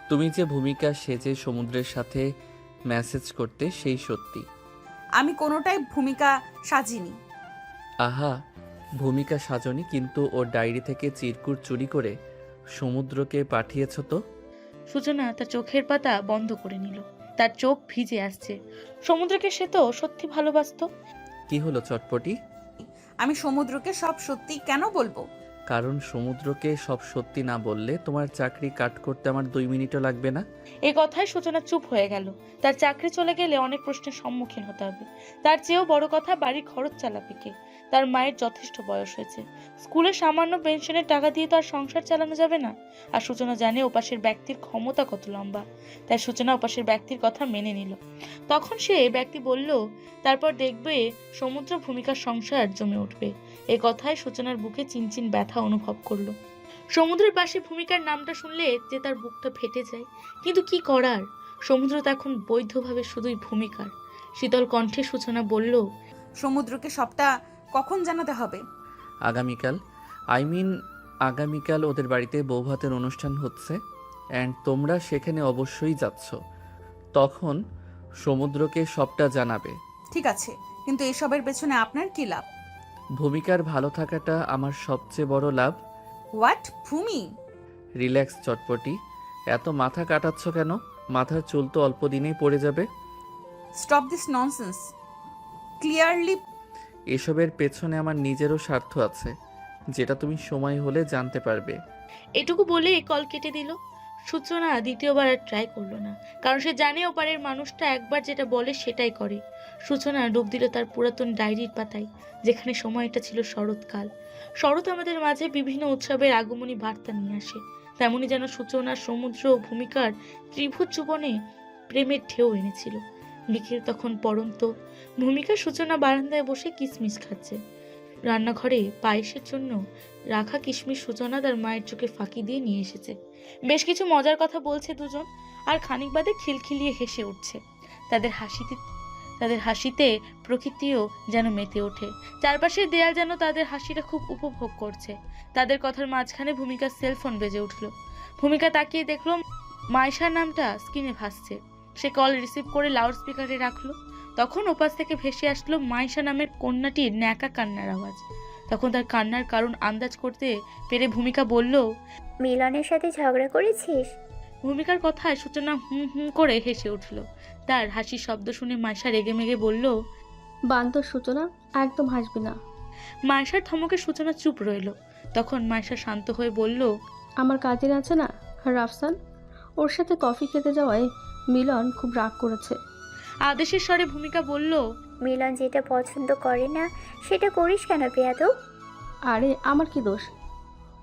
তুমি যে ভূমিকা সেজে সমুদ্রের সাথে মেসেজ করতে, সেই সত্যি। আমি কোনোটাই ভূমিকা সাজিনি। আহা, ভূমিকা সাজনি, কিন্তু ওর ডায়েরি থেকে চিরকুট চুরি করে সমুদ্রকে পাঠিয়েছ তো? সূচনা তার চোখের পাতা বন্ধ করে নিল। তার চোখ ভিজে আসছে। সমুদ্রকে সে তো সত্যি ভালোবাসতো। কি হলো চটপটি? আমি সমুদ্রকে সব সত্যি কেন বলবো? কারণ সমুদ্রকে সব সত্যি না বললে তোমার চাকরি কাট করতে আমার 2 মিনিটও লাগবে না। এই কথায় সূচনা চুপ হয়ে গেল। তার চাকরি চলে গেলে অনেক প্রশ্নের সম্মুখীন হতে হবে। তার চেয়েও বড় কথা, বাড়ির খরচ চালাবে কে? তার মায়ের যথেষ্ট বয়স হয়েছে। স্কুলে সামান্য পেনশনের টাকা দিয়ে তো আর সংসার চালানো যাবে না। আর সূচনা জানে ওপাশের ব্যক্তির ক্ষমতা কত লম্বা। তাই সূচনা ওপাশের ব্যক্তির কথা মেনে নিল। তখন সে ব্যক্তি বলল, তারপর দেখবে সমুদ্র ভূমিকার সংসার জমে উঠবে। এই কথায় সূচনার বুকে চিনচিন ব্যথা অনুভব করলো। সমুদ্রের পাশে ভূমিকার নামটা শুনলে যে তার বুকটা ফেটে যায়, কিন্তু কি করার? সমুদ্র তো এখন বৈধভাবে শুধুই ভূমিকার। শীতল কণ্ঠে সূচনা বলল, সমুদ্রকে সবটা কখন জানাতে হবে? আগামীকাল। আগামীকাল ওদের বাড়িতে বৌভাতের অনুষ্ঠান হচ্ছে, অ্যান্ড তোমরা সেখানে অবশ্যই যাচ্ছ। তখন সমুদ্রকে সবটা জানাবে। ঠিক আছে, কিন্তু এসবের পেছনে আপনার কি লাভ? ভূমিকার ভালো থাকাটা আমার সবচেয়ে বড় লাভ। হোয়াট ভূমি? রিল্যাক্স চটপটি, এত মাথা কাটাচ্ছ কেন? মাথার চুল তো অল্প দিনেই পড়ে যাবে। Stop this nonsense. ক্লিয়ারলি এসবের পেছনে আমার নিজেরও স্বার্থ আছে, যেটা তুমি সময় হলে জানতে পারবে। এটুকু বলে কল কেটে দিল। সূচনা দ্বিতীয়বার আর ট্রাই করলো না, কারণ সে জানে ওপারের মানুষটা একবার যেটা বলে সেটাই করে। সূচনা ডুব দিল তার পুরাতন ডায়েরির পাতায়, যেখানে সময়টা ছিল শরৎকাল। শরৎ আমাদের মাঝে বিভিন্ন উৎসবের আগমনী বার্তা নিয়ে আসে, তেমনি যেন সূচনা সমুদ্র ও ভূমিকার ত্রিভুজ জীবনে প্রেমের ঢেউ এনেছিল। বিকেল তখন পড়ন্ত। ভূমিকা সূচনা বারান্দায় বসে কিশমিশ খাচ্ছে। রান্নাঘরে পায়েসের জন্য রাখা কিশমিশ সূচনা তার মায়ের চোখে ফাঁকি দিয়ে নিয়ে এসেছে। বেশ কিছু মজার কথা বলছে দুজন, আর খানিক বাদে খিলখিলিয়ে হেসে উঠছে। তাদের হাসিতে প্রকৃতিও যেন মেতে ওঠে। চারপাশের দেয়াল যেন তাদের হাসিটা খুব উপভোগ করছে। তাদের কথার মাঝখানে ভূমিকার সেলফোন বেজে উঠল। ভূমিকা তাকিয়ে দেখলো মাইশার নামটা স্ক্রিনে ভাসছে। সে কল রিসিভ করে লাউড স্পিকারে রাখলো। তখন ওপাশ থেকে ভেসে আসলো মাইশা নামের কন্যাটির ন্যাকা কান্নার আওয়াজ। তখন তার কান্নার কারণ আন্দাজ করতে পেরে ভূমিকা বলল, মিলনের সাথে ঝগড়া করেছিস? ভূমিকার কথায় সূচনা হুম হুম করে হেসে উঠল। তার হাসির শব্দ শুনে মাইশা রেগে মেগে বলল, বান্তর সূচনা, একদম হাসবি না। মাইশার ধমকে সূচনা চুপ রইল। তখন মাইশা শান্ত হয়ে বলল, আমার কাজিন আছে না রাফসান, ওর সাথে কফি খেতে যাওয়ায় মিলন খুব রাগ করেছে। আদেশের স্বরে ভূমিকা বলল, মিলন যেটা পছন্দ করে না সেটা করিস কেন বেয়াদব? আরে আমার কি দোষ?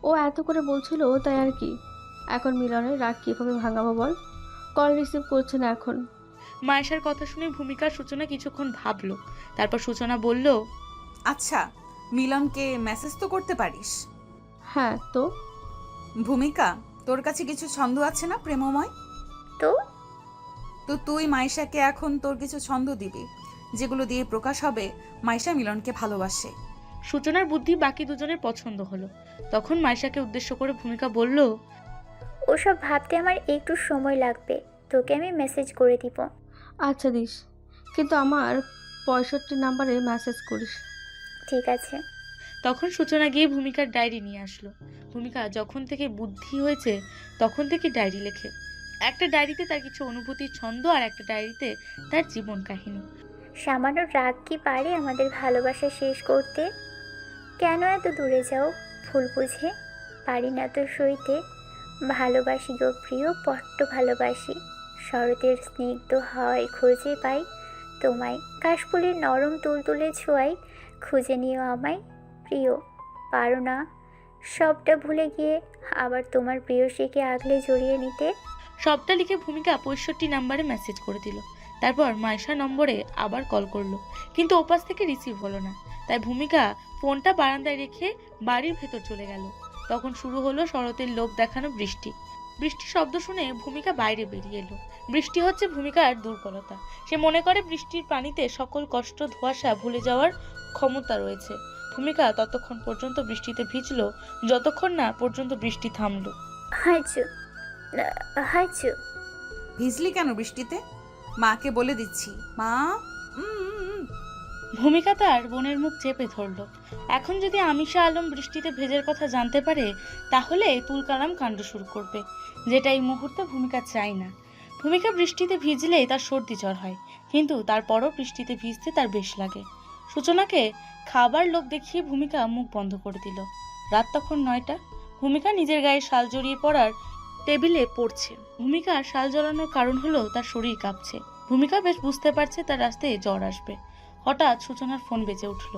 ও এত করে বলছিল তাই আর কি। এখন মিলনের রাগ কীভাবে ভাঙাবো বল? কল রিসিভ করছে না এখন। মায়েশার কথা শুনে ভূমিকার সূচনা কিছুক্ষণ ভাবলো। তারপর সূচনা বলল, আচ্ছা, মিলনকে মেসেজ তো করতে পারিস। হ্যাঁ তো? ভূমিকা, তোর কাছে কিছু ছন্দ আছে না প্রেমময়? তো তুই মাইশাকে এখন তোর কিছু ছন্দ দিবি, যেগুলো দিয়ে প্রকাশ হবে মাইশা মিলনকে ভালোবাসে। সূচনার বুদ্ধি বাকি দুজনের পছন্দ হলো। তখন মাইশাকে উদ্দেশ্য করে ভূমিকা বলল, ওসব ভাবতে আমার একটু সময় লাগবে, তোকে আমি মেসেজ করে দিব। আচ্ছা দিস, কিন্তু আমার 65 নাম্বারে মেসেজ করিস। ঠিক আছে। তখন সূচনা গিয়ে ভূমিকার ডায়েরি নিয়ে আসলো। ভূমিকা যখন থেকে বুদ্ধি হয়েছে তখন থেকে ডায়েরি লেখে। একটা ডায়েরিতে তার কিছু অনুভূতির ছন্দ, আর একটা ডায়েরিতে তার জীবন কাহিনী। সামান্য রাগ কি পারে আমাদের ভালোবাসা শেষ করতে? কেন এত দূরে যাও ভুল বুঝে? পারি না তো সইতে। ভালোবাসি গো প্রিয়, বড্ড ভালোবাসি। শরতের স্নিগ্ধ হাওয়ায় খুঁজে পাই তোমায়, কাশফুলের নরম তুলতুলে ছোঁয়াই। খুঁজে নিও আমায় প্রিয়, পারো না সবটা ভুলে গিয়ে আবার তোমার প্রিয়সীকে আগলে জড়িয়ে নিতে। সবটা লিখে ভূমিকা 65 নাম্বারে মেসেজ করে দিল। তারপর মাইশা নম্বরে আবার কল করলো, কিন্তু ওপাশ থেকে রিসিভ হলো না। তাই ভূমিকা ফোনটা বারান্দায় রেখে বাড়ির ভেতর চলে গেল। তখন শুরু হলো শরতের লোভ দেখানো বৃষ্টি। বৃষ্টির শব্দ শুনে ভূমিকা বাইরে বেরিয়ে এলো। বৃষ্টি হচ্ছে ভূমিকার দুর্বলতা। সে মনে করে বৃষ্টির পানিতে সকল কষ্ট ধোঁয়াশা ভুলে যাওয়ার ক্ষমতা রয়েছে। ভূমিকা ততক্ষণ পর্যন্ত বৃষ্টিতে ভিজলো যতক্ষণ না পর্যন্ত বৃষ্টি থামলো। ভিজলি কেন বৃষ্টিতে? মাকে বলে দিচ্ছি। মা। ভূমিকা তার বোনের মুখ চেপে ধরল। এখন যদি আমিশা আলম বৃষ্টিতে ভেজের কথা জানতে পারে তাহলে তুলকালাম কাণ্ড শুরু করবে, যেটা এই মুহূর্তে ভূমিকা চাই না। ভূমিকা বৃষ্টিতে ভিজলেই তার সর্দি জ্বর হয়, কিন্তু তারপরও বৃষ্টিতে ভিজতে তার বেশ লাগে। সূচনাকে খাবার লোভ দেখিয়ে ভূমিকা মুখ বন্ধ করে দিল। রাত তখন 9টা। ভূমিকা নিজের গায়ে শাল জড়িয়ে পড়ার টেবিলে পড়ছে। ভূমিকার শাল জড়ানোর কারণ হলো তার শরীর কাঁপছে। ভূমিকা বেশ বুঝতে পারছে তার রাস্তায় জ্বর আসবে। হঠাৎ সূচনার ফোন বেজে উঠল।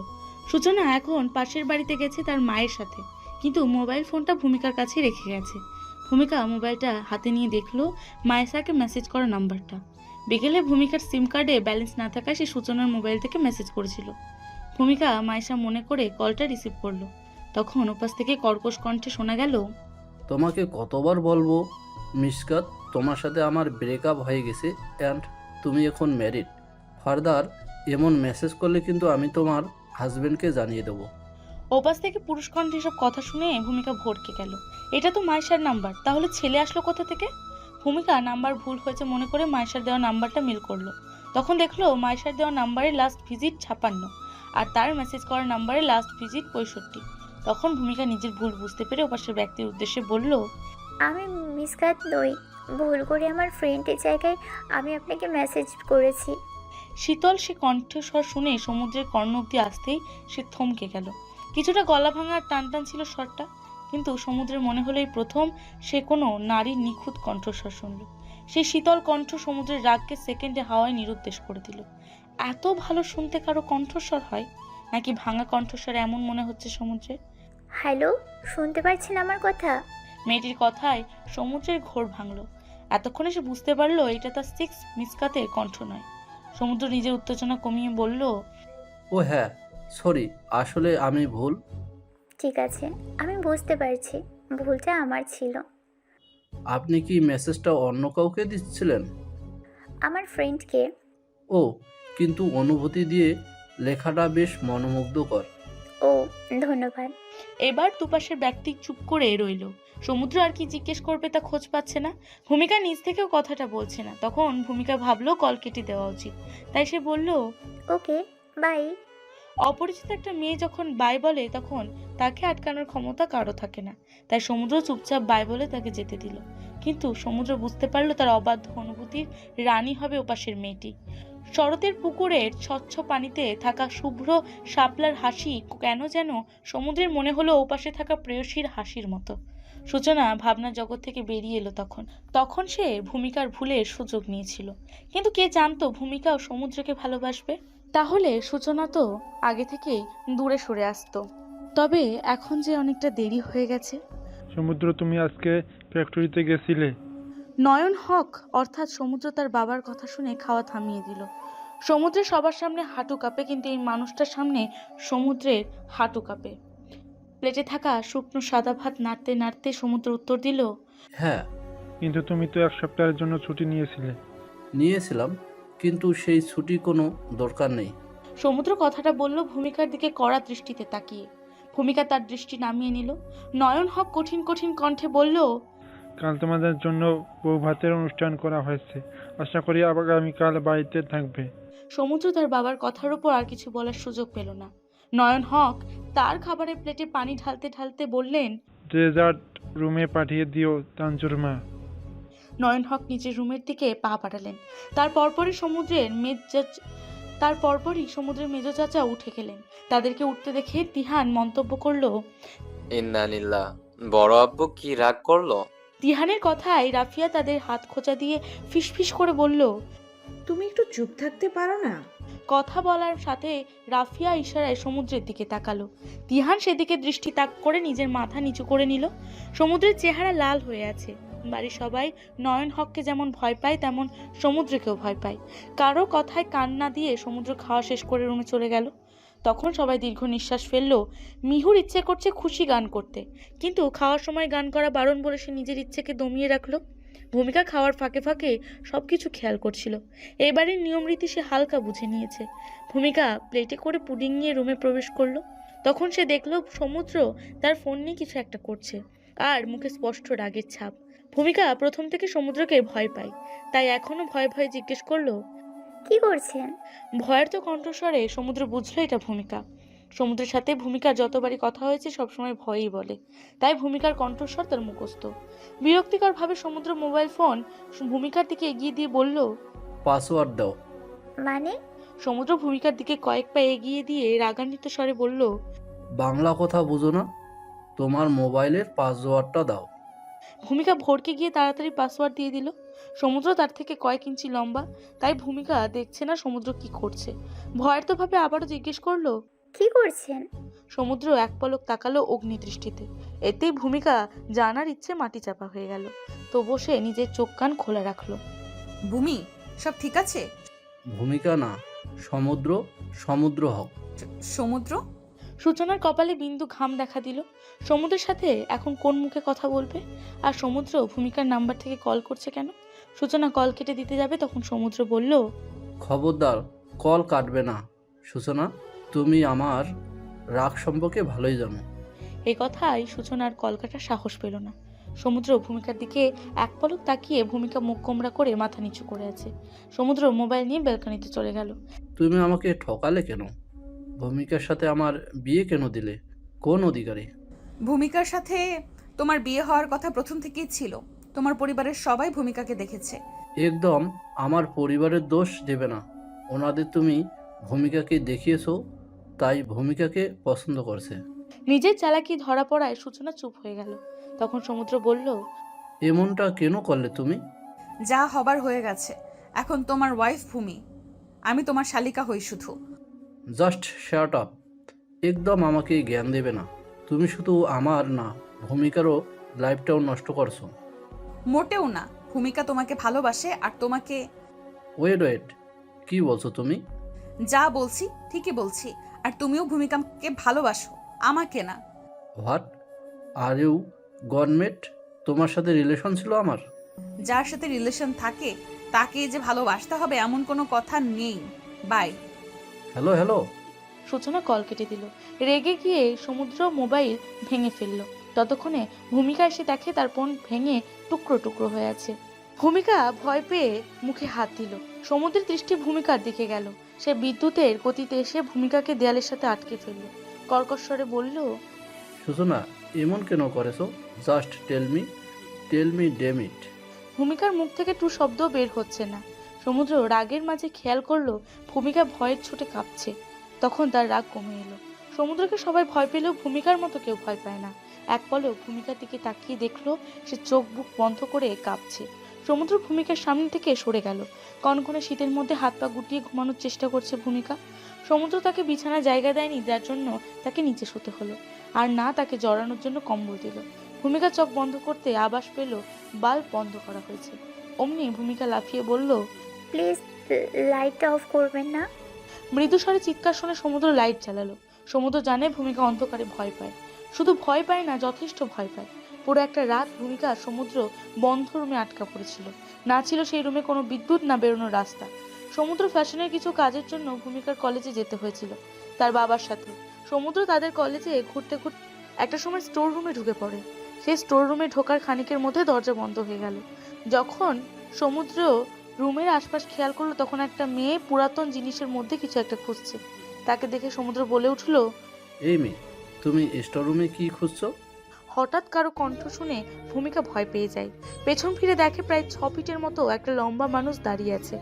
সূচনা এখন পাশের বাড়িতে গেছে তার মায়ের সাথে, কিন্তু মোবাইল ফোনটা ভূমিকার কাছে রেখে গেছে। ভূমিকা মোবাইলটা হাতে নিয়ে দেখলো মায়েশাকে মেসেজ করা নাম্বারটা। বিকেলে ভূমিকার সিম কার্ডে ব্যালেন্স না থাকায় সে সূচনার মোবাইল থেকে মেসেজ করেছিল। ভূমিকা মায়েশা মনে করে কলটা রিসিভ করলো। তখন ওপাশ থেকে কর্কশ কণ্ঠে শোনা গেল, তোমাকে কতবার বলবো মিশকাত, তোমার সাথে আমার ব্রেকআপ হয়ে গেছে অ্যান্ড তুমি এখন ম্যারিড। ফার্দার এমন মেসেজ করলে কিন্তু আমি তোমার হাজবেন্ডকে জানিয়ে দেবো। ওপাশ থেকে পুরুষ কণ্ঠে সব কথা শুনে ভূমিকা ভড়কে গেল। এটা তো মায়েশার নাম্বার, তাহলে ছেলে আসলো কোথা থেকে? ভূমিকা নাম্বার ভুল হয়েছে মনে করে মায়েশার দেওয়া নাম্বারটা মিল করলো। তখন দেখলো মায়েশার দেওয়া নাম্বারে লাস্ট ভিজিট 56 আর তার মেসেজ করা নাম্বারে লাস্ট ভিজিট 65। তখন ভূমিকা নিজের ভুল বুঝতে পেরে ওপাশের ব্যক্তির উদ্দেশ্যে বলল, আমি মিসকাত নই, ভুল করে আমার ফ্রেন্ডের জায়গায় আমি আপনাকে মেসেজ করেছি। শীতল সে কণ্ঠস্বর শুনে সমুদ্রের কর্ণ অব্দি আসতেই সে থমকে গেল। কিছুটা গলা ভাঙার টান টান ছিল স্বরটা, কিন্তু সমুদ্রের মনে হলো এই প্রথম সে কোনো নারীর নিখুঁত কণ্ঠস্বর শুনল। সেই শীতল কণ্ঠ সমুদ্রের রাগকে সেকেন্ডে হাওয়ায় নিরুদ্দেশ করে দিল। এত ভালো শুনতে কারো কণ্ঠস্বর হয় নাকি ভাঙা কণ্ঠস্বর এমন মনে হচ্ছে সমুদ্রের। হ্যালো, শুনতে পারছেন আমার কথা? মেয়েটির কথায় সমুদ্রের ঘোর ভাঙল। এতক্ষণে সে বুঝতে পারলো এটা তার 6 মিসকাতের কণ্ঠ নয়। সমুদ্র নিজের উত্তেজনা কমিয়ে বলল, ও হ্যাঁ, সরি, আসলে আমি ভুল। ঠিক আছে, আমি বুঝতে পারছি ভুলটা আমার ছিল। আপনি কি মেসেজটা অন্য কাউকে দিচ্ছিলেন? আমার ফ্রেন্ডকে। ও, কিন্তু অনুভূতি দিয়ে লেখাটা বেশ মনোমুগ্ধকর। ও, ধন্যবাদ। এবার দুপাশের ব্যক্তি চুপ করে রইল। সমুদ্র আর কি জিজ্ঞেস করবে তা খোঁজ পাচ্ছে না। ভূমিকা নিজ থেকেও কথাটা বলছে না। তখন ভূমিকা ভাবলো কল কেটে দেওয়া উচিত, তাই সে বলল, ওকে, বাই। অপরিচিত একটা মেয়ে যখন বাই বলে তখন তাকে আটকানোর ক্ষমতা কারো থাকে না। তাই সমুদ্র চুপচাপ বাই বলে তাকে যেতে দিল। কিন্তু সমুদ্র বুঝতে পারলো তার অবাধ্য অনুভূতির রানী হবে ওপাশের মেয়েটি। শরতের পুকুরের স্বচ্ছ পানিতে থাকা শুভ্র শাপলার হাসি কেন যেন সমুদ্রের মনে হলো ওপাশে থাকা প্রেয়সীর হাসির মতো। সূচনা ভাবনার জগৎ থেকে বেরিয়ে এলো। তখন সে ভূমিকার ভুলের সুযোগ নিয়েছিল, কিন্তু কে জানতো ভূমিকাও সমুদ্রকে ভালোবাসবে। তাহলে সূচনা তো আগে থেকেই দূরে সরে আসতো। তবে এখন যে অনেকটা দেরি হয়ে গেছে। সমুদ্র, তুমি আজকে ফ্যাক্টরিতে গেছিলে? নয়ন হক অর্থাৎ সমুদ্র তার বাবার কথা শুনে খাওয়া থামিয়ে দিল। সমুদ্রের সবার সামনে হাঁটু কাঁপে, কিন্তু এই মানুষটার সামনে সমুদ্রের হাঁটু কাঁপে। প্লেটে থাকা শুকনো সাদা ভাত নাড়তে নাড়তে সমুদ্র উত্তর দিল, হ্যাঁ। কিন্তু তুমি তো 1 সপ্তাহের জন্য ছুটি নিয়েছিলাম, কিন্তু সেই ছুটি কোনো দরকার নেই। সমুদ্র কথাটা বলল ভূমিকার দিকে কড়া দৃষ্টিতে তাকিয়ে। ভূমিকা তার দৃষ্টি নামিয়ে নিল। নয়ন হক কঠিন কঠিন কণ্ঠে বলল, কাল তোমাদের জন্য বউ ভাতের অনুষ্ঠান করা হয়েছে। আশা করি আগামীকাল বাড়িতে থাকবে। সমুদ্র তার বাবার কথার উপর আর কিছু বলার সুযোগ পেল না। নয়ন হক তার খাবারের প্লেটে পানি ঢালতে ঢালতে বললেন, ডেজার্ট রুমে পাঠিয়ে দিও তানজুর মা। নয়ন হক নিজের রুমের দিকে পা বাড়ালেন। তার পরপরই সমুদ্রের মেজ চাচা উঠে গেলেন। তাদেরকে উঠতে দেখে তিহান মন্তব্য করলো, ইন্নালিল্লাহ, বড় আব্বু কি রাগ করলো? তিহানের কথায় রাফিয়া তাদের হাত খোঁচা দিয়ে ফিসফিস করে বলল, তুমি একটু চুপ থাকতে পারো না? কথা বলার সাথে রাফিয়া ইশারায় সমুদ্রের দিকে তাকালো। তিহান সেদিকে দৃষ্টি তাক করে নিজের মাথা নিচু করে নিল। সমুদ্রের চেহারা লাল হয়ে আছে। বাড়ির সবাই নয়ন হককে যেমন ভয় পায় তেমন সমুদ্রকেও ভয় পায়। কারো কথায় কান না দিয়ে সমুদ্র খাওয়া শেষ করে রুমে চলে গেল। তখন সবাই দীর্ঘ নিঃশ্বাস ফেললো। মিহুর ইচ্ছে করছে খুশি গান করতে, কিন্তু খাওয়ার সময় গান করা বারণ বলে সে নিজের ইচ্ছেকে দমিয়ে রাখলো। ভূমিকা খাওয়ার ফাঁকে ফাঁকে সবকিছু খেয়াল করছিল। এবারের নিয়মরীতি সে হালকা বুঝে নিয়েছে। ভূমিকা প্লেটে করে পুডিং নিয়ে রুমে প্রবেশ করলো। তখন সে দেখলো সমুদ্র তার ফোন নিয়ে কিছু একটা করছে, আর মুখে স্পষ্ট রাগের ছাপ। ভূমিকা প্রথম থেকে সমুদ্রকে ভয় পায়, তাই এখনো ভয়ে ভয়ে জিজ্ঞেস করলো, কি করছেন? ভয়ের তো কণ্ঠস্বরে সমুদ্র বুঝলো এটা ভূমিকা। সমুদ্রের সাথে ভূমিকার যতবারই কথা হয়েছে সবসময় ভয়েই বলে, তাই ভূমিকার কণ্ঠস্বর তার মুখস্থ। বিরক্তিকরভাবে সমুদ্র মোবাইল ফোন ভূমিকার দিকে এগিয়ে দিয়ে বলল, পাসওয়ার্ড দাও। মানে? সমুদ্র ভূমিকার দিকে কয়েক পা এগিয়ে দিয়ে রাগান্বিত স্বরে বলল, বাংলা কথা বুঝো না? তোমার মোবাইলের পাসওয়ার্ডটা দাও। ভূমিকা ভড়কে গিয়ে তাড়াতাড়ি পাসওয়ার্ড দিয়ে দিল। সমুদ্র তার থেকে কয়েক ইঞ্চি লম্বা, তাই ভূমিকা দেখছে না সমুদ্র কি করছে। ভয়ের তো ভাবে আবারও জিজ্ঞেস করলো, কি করছেন? সমুদ্র এক পলক তাকালো অগ্নি দৃষ্টিতে। এতেই ভূমিকা জানার ইচ্ছে মাটি চাপা হয়ে গেল। তবু সে নিজের চোখ কান খোলা রাখলো। ভূমি, সব ঠিক আছে? ভূমিকা না, সমুদ্র হক। সমুদ্র? সূচনার কপালে বিন্দু ঘাম দেখা দিল। সমুদ্রের সাথে এখন কোন মুখে কথা বলবে? আর সমুদ্র ভূমিকার নাম্বার থেকে কল করছে কেন? সূচনা কল কেটে দিতে যাবে, তখন সমুদ্র বলল, খবরদার, কল কাটবে না। সূচনা, তুমি আমার রাগ সম্পর্কে ভালোই জানো। এই কথাই সূচনার কল কাটার সাহস পেল না। সমুদ্র ভূমিকার দিকে এক পলক তাকিয়ে ভূমিকা মুখ কোমড়া করে মাথা নিচু করে আছে। সমুদ্র মোবাইল নিয়ে ব্যালকনিতে চলে গেল। তুমি আমাকে ঠকালে কেন? ভূমিকার সাথে আমার বিয়ে কেন দিলে? কোন অধিকারে? ভূমিকার সাথে তোমার বিয়ে হওয়ার কথা প্রথম থেকেই ছিল, তোমার পরিবারের সবাই ভূমিকাকে দেখেছে। একদম আমার পরিবারের দোষ দেবে না। ওনাদের তুমি ভূমিকাকে দেখিয়েছো, তাই ভূমিকাকে পছন্দ করছে। নিজের চালাকি ধরা পড়ায় সূচনা চুপ হয়ে গেল। তখন সমুদ্র বলল, এমনটা কেন করলে তুমি? যা হবার হয়ে গেছে। এখন তোমার ওয়াইফ ভূমি, আমি তোমার শালিকা হই শুধু। Just shut up. একদম আমাকে জ্ঞান দেবে না। তুমি শুধু আমার না, ভূমিকারও লাইফটাও নষ্ট করছো। মোটেও না, ভূমিকা তোমাকে ভালোবাসে আর তোমাকে। ওয়েট, কি বলছো তুমি? যা বলছি ঠিকই বলছি, আর তুমিও ভূমিকাকে ভালোবাসো, আমাকে না। What are you government? তোমার সাথে রিলেশন ছিল আমার? যার সাথে রিলেশন থাকে তাকে যে ভালোবাসতে হবে এমন কোনো কথা নেই। বাই। হ্যালো। সূচনা কল কেটে দিল। রেগে গিয়ে সমুদ্র মোবাইল ভেঙে ফেলল। ততক্ষণে ভূমিকা এসে দেখে তার ফোন ভেঙে টুকরো টুকরো হয়ে আছে। ভূমিকা ভয় পেয়ে মুখে হাত দিল। সমুদ্রের দৃষ্টি ভূমিকার দিকে গেল। সে বিদ্যুতের গতিতে এসে ভূমিকাকে দেয়ালের সাথে আটকে ফেলল। কর্কশ্বরে বলল, সূচনা, এমন কেন করেছো? জাস্ট টেল মি ডেম ইট। ভূমিকার মুখ থেকে টু শব্দ বের হচ্ছে না। সমুদ্র রাগের মাঝে খেয়াল করলো ভূমিকা ভয়ের ছুটে কাঁপছে। তখন তার রাগ কমে এলো। সমুদ্রকে সবাই ভয় পেলেও ভূমিকার মতো কেউ ভয় পায় না। এক পলক ভূমিকার দিকে তাকিয়ে দেখলো সে চোখ বুক বন্ধ করে কাঁপছে। সমুদ্র ভূমিকার সামনে থেকে সরে গেল। কনকনে শীতের মধ্যে হাত পা গুটিয়ে ঘুমানোর চেষ্টা করছে ভূমিকা। সমুদ্র তাকে বিছানা জায়গা দেয়নি, যার জন্য তাকে নিচে শুতে হলো। আর না তাকে জড়ানোর জন্য কম্বল দিল। ভূমিকা চোখ বন্ধ করতে আভাস পেল বাল্ব বন্ধ করা হয়েছে। অমনি ভূমিকা লাফিয়ে বলল, প্লিজ লাইটটা অফ করবেন না। মৃদু স্বরে চিৎকার শুনে সমুদ্র লাইট জ্বালালো। সমুদ্র জানে ভূমিকা অন্ধকারে ভয় পায়। শুধু ভয় পায় না, যথেষ্ট ভয় পায়। পুরো একটা রাত ভূমিকা সমুদ্র বন্ধ রুমে আটকা পড়েছিল। না ছিল সেই রুমে কোনো বিদ্যুৎ, না বেরোনোর রাস্তা। সমুদ্র ফ্যাশনের কিছু কাজের জন্য ভূমিকার কলেজে যেতে হয়েছিল তার বাবার সাথে। সমুদ্র তাদের কলেজে ঘুরতে ঘুরতে একটা সময় স্টোর রুমে ঢুকে পড়ে। সেই স্টোর রুমে ঢোকার খানিকের মধ্যে দরজা বন্ধ হয়ে গেল। যখন সমুদ্র রুমের আশপাশ খেয়াল করলো, তখন একটা মেয়ে পুরাতন জিনিসের মধ্যে কিছু একটা খুঁজছে। তাকে দেখে সমুদ্র বলে উঠলো, এই মেয়ে, তুমি স্টোর রুমে কি খুঁজছো? হঠাৎ কারো কণ্ঠ শুনে ভূমিকা ভয় পেয়ে যায়। পেছন ফিরে দেখে প্রায় 6 ফিটের মতো একটা লম্বা মানুষ দাঁড়িয়ে আছে।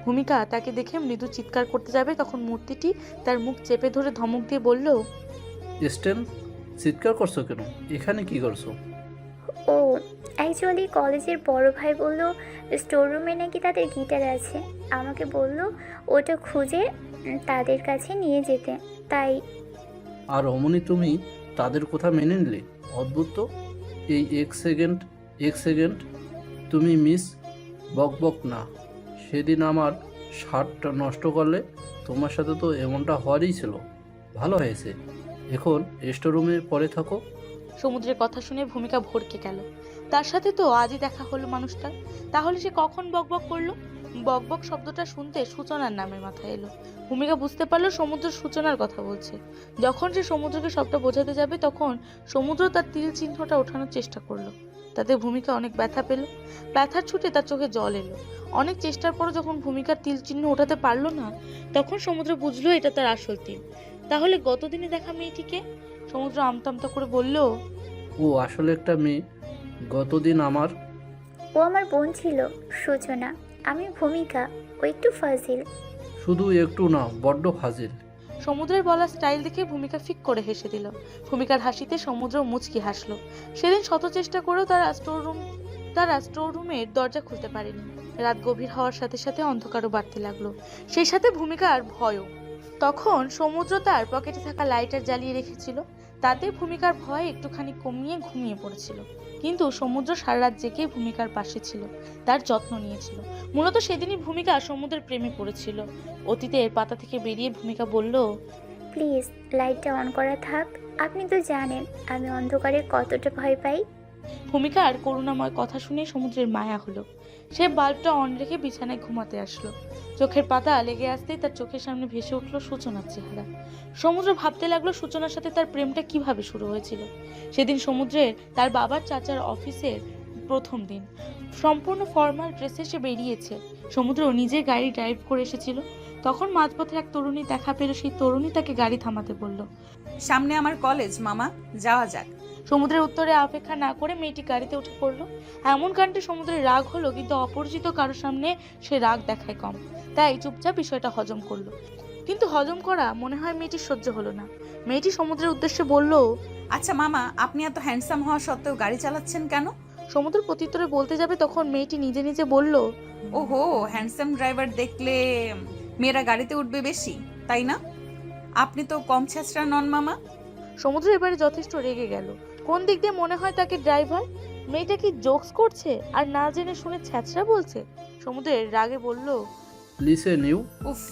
ভূমিকা তাকে দেখে মৃদু চিৎকার করতে যাবে, তখন মূর্তিটি তার মুখ চেপে ধরে ধমক দিয়ে বলল, স্টেন, চিৎকার করছো কেন? এখানে কি করছো? ও অ্যাকচুয়ালি কলেজের বড় ভাই বলল স্টোর রুমে নাকি তাদের গিটার আছে। আমাকে বলল ওটা খুঁজে তাদের কাছে নিয়ে যেতে, তাই। আর অমনি তুমি তাদের কথা মেনে নিলে? অদ্ভুত তো। এই এক সেকেন্ড তুমি মিস বকবক না। সেদিন আমার শার্টটা নষ্ট করলে। তোমার সাথে তো এমনটা হওয়ারই ছিল। ভালো হয়েছে, এখন স্টোর রুমে পরে থাকো। সমুদ্রের কথা শুনে ভূমিকা ভরকে গেল। তার সাথে তো আজই দেখা হলো মানুষটার। তাহলে সে কখন বকবক করলো? বকবক শব্দটা শুনতে সূচনার নামের মাথায় এলো। ভূমিকা বুঝতে পারলো সমুদ্র সূচনার কথা বলছে। যখন সে সমুদ্রকে সবটা বোঝাতে যাবে, তখন সমুদ্র তার তিল চিহ্নটা ওঠানোর চেষ্টা করলো। তাতে ভূমিকা অনেক ব্যথা পেল। ব্যথার ছুটে তার চোখে জল এলো। অনেক চেষ্টার পরও যখন ভূমিকার তিল চিহ্ন ওঠাতে পারলো না, তখন সমুদ্র বুঝলো এটা তার আসল তিল। তাহলে গতদিনে দেখা মেয়েটিকে? সমুদ্র আমতা করে বলল, ও আসলে একটা মেয়ে। গতদিন ও আমার বোন ছিল, সূচনা। আমি ভূমিকা, ও একটু ফাজিল। শুধু একটু না, বড্ড ফাজিল। সমুদ্রের বলা স্টাইল দেখে ভূমিকা ফিক করে হেসে দিল। ভূমিকার হাসিতে সমুদ্র মুচকি হাসলো। সেদিন শত চেষ্টা করেও তারা স্টোর রুমের দরজা খুলতে পারেনি। রাত গভীর হওয়ার সাথে সাথে অন্ধকারও বাড়তে লাগলো, সেই সাথে ভূমিকার ভয়ও। তখন সমুদ্র তার পকেটে থাকা লাইটার জ্বালিয়ে রেখেছিল। তাতে ভূমিকার ভয় একটুখানি কমিয়ে ঘুমিয়ে পড়েছিল। কিন্তু সমুদ্র সারা রাত জেগে ভূমিকার পাশে ছিল, তার যত্ন নিয়েছিল। মূলত সেদিনই ভূমিকা সমুদ্রের প্রেমে পড়েছিল। অতীতের পাতা থেকে বেরিয়ে ভূমিকা বলল, প্লিজ লাইটটা অন করা থাক। আপনি তো জানেন আমি অন্ধকারে কতটা ভয় পাই। ভূমিকার করুণাময় কথা শুনে সমুদ্রের মায়া হলো। সে বাল্বটা অন রেখে বিছানায় ঘুমাতে আসলো। চোখের পাতা লেগে আসতেই তার চোখের সামনে ভেসে উঠলো সূচনার চেহারা। সমুদ্র ভাবতে লাগলো সূচনার সাথে তার প্রেমটা কিভাবে শুরু হয়েছিল। সেদিন সমুদ্রের তার বাবার চাচার অফিসের প্রথম দিন। সম্পূর্ণ ফর্মাল ড্রেসে সে বেরিয়েছে। সমুদ্র নিজের গাড়ি ড্রাইভ করে এসেছিল। তখন মাঝপথে এক তরুণী দেখা পেল। সেই তরুণী তাকে গাড়ি থামাতে বলল, সামনে আমার কলেজ মামা, যাওয়া যাক। সমুদ্রের উত্তরে অপেক্ষা না করে মেয়েটি গাড়িতে উঠে পড়লো। এমন কাণ্ডে সমুদ্রের রাগ হলো, কিন্তু অপরিচিত কারোর সামনে সে রাগ দেখায় কম, তাই চুপচাপ বিষয়টা হজম করলো। কিন্তু হজম করা মনে হয় মেয়েটির সহ্য হলো না। মেয়েটি সমুদ্রের উদ্দেশ্যে বলল, আচ্ছা মামা, আপনি এত হ্যান্ডসাম হওয়া সত্ত্বেও গাড়ি চালাচ্ছেন কেন? সমুদ্র প্রত্যুত্তরে বলতে যাবে তখন মেয়েটি নিজে নিজে বলল, ওহো, হ্যান্ডসাম ড্রাইভার দেখলে মেয়েরা গাড়িতে উঠবে বেশি, তাই না? আপনি তো কম ছেঁচড়া নন মামা। সমুদ্র এবারে যথেষ্ট রেগে গেল। কোন দিক দিয়ে মনে হয় তাকে ড্রাইভার? মেয়েটা কি জোকস করছে আর না জেনে শুনে ছ্যাঁচড়া বলছে? সমুদ্রের রাগে বলল, লিসেন ইউ। উফ,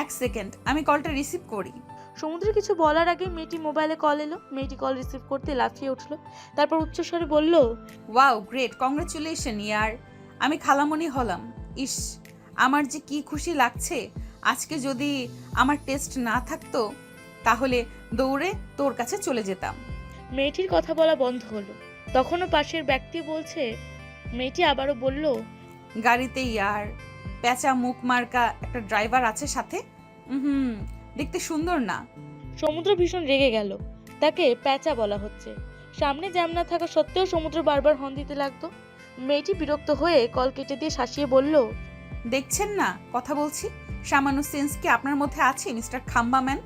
এক সেকেন্ড, আমি কলটা রিসিভ করি। সমুদ্রের কিছু বলার আগে মেয়েটি মোবাইলে কল এলো। মেয়েটি কল রিসিভ করতে লাফিয়ে উঠলো, তারপর উচ্চস্বরে বলল, ওয়াও, গ্রেট, কংগ্রেচুলেশন ইয়ার। আমি খালামণি হলাম। ইস, আমার যে কি খুশি লাগছে। আজকে যদি আমার টেস্ট না থাকতো তাহলে দৌড়ে তোর কাছে চলে যেতাম। মেয়েটির কথা বলা বন্ধ হলো। তখনও পাশের ব্যক্তি বলছে। মেয়েটি আবারও বলল, গাড়িতে ইয়ার প্যাঁচা মুখ মার্কা একটা ড্রাইভার আছে সাথে। হুম, দেখতে সুন্দর না? সমুদ্র ভীষণ রেগে গেল। তাকে প্যাঁচা বলা হচ্ছে। সামনে জ্যাম না থাকা সত্ত্বেও সমুদ্র বারবার হর্ন দিতে লাগতো। মেয়েটি বিরক্ত হয়ে কল কেটে দিয়ে শাসিয়ে বলল, দেখছেন না কথা বলছি? সামান্য সেন্স কি আপনার মধ্যে আছে মিস্টার খাম্বা ম্যান?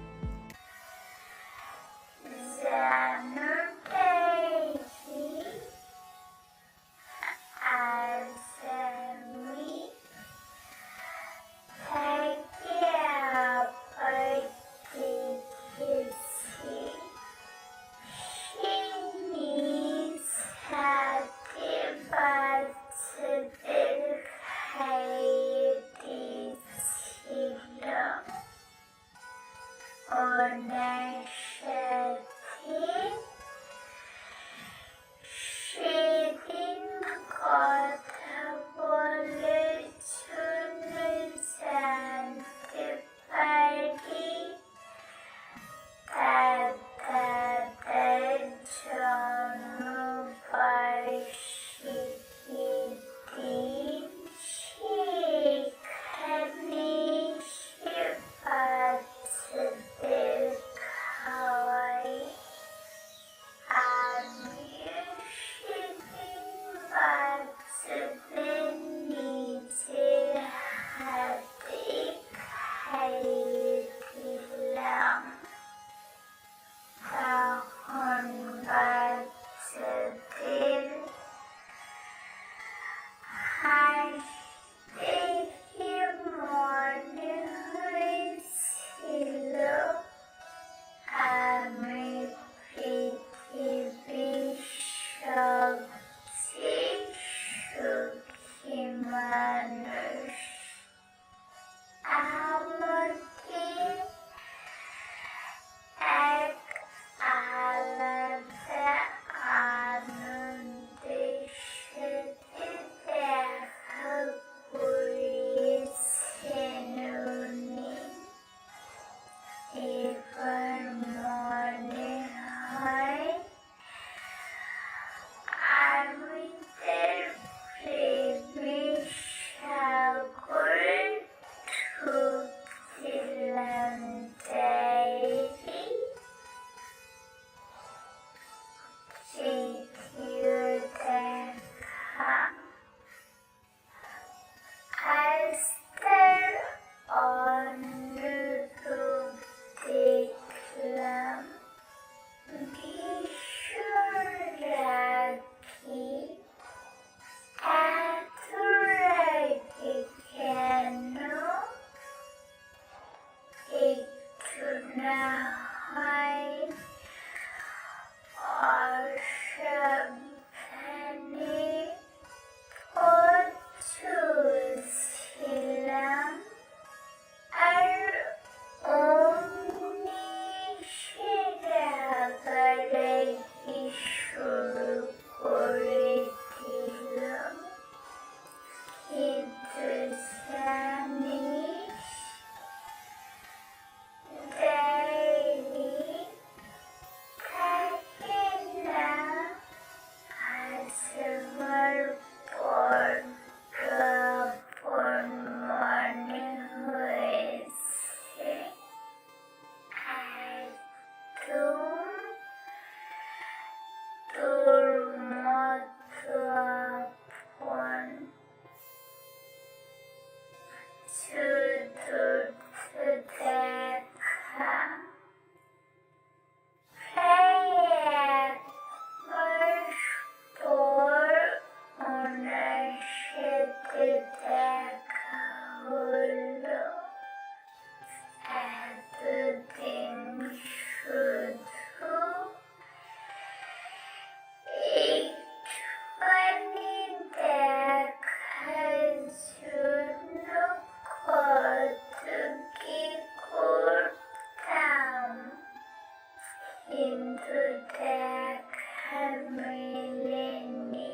মেলেনি,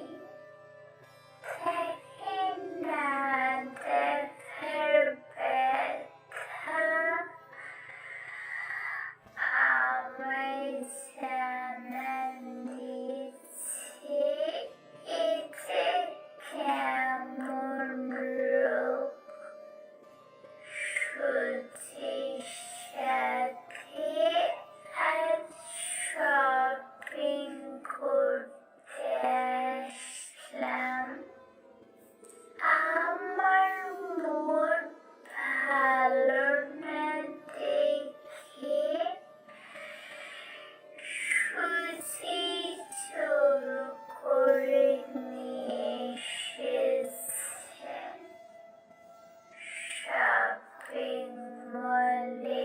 থাকে না দেখার ব্যথা, আমায় জানান দিচ্ছে এতে কেমন রূপ, সূচির সাথে আজ শপিং করতে আসলাম, আমার মুড ভালো না দেখে সুচি জোর করে নিয়ে এসেছেন। শপিং মলে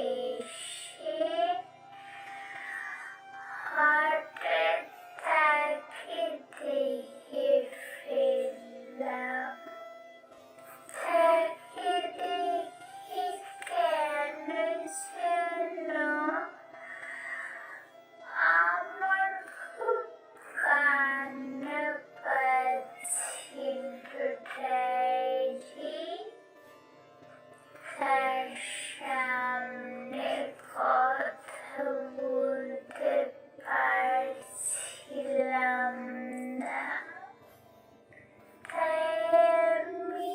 এসে হঠাৎ তাকে দেখে ফেললাম, তাকে দেখে কেন যেন আমার খুব কান্না পাচ্ছিল। ডায়েরি তার সামনে কথা বলতে পারছিলাম না, তাই আমি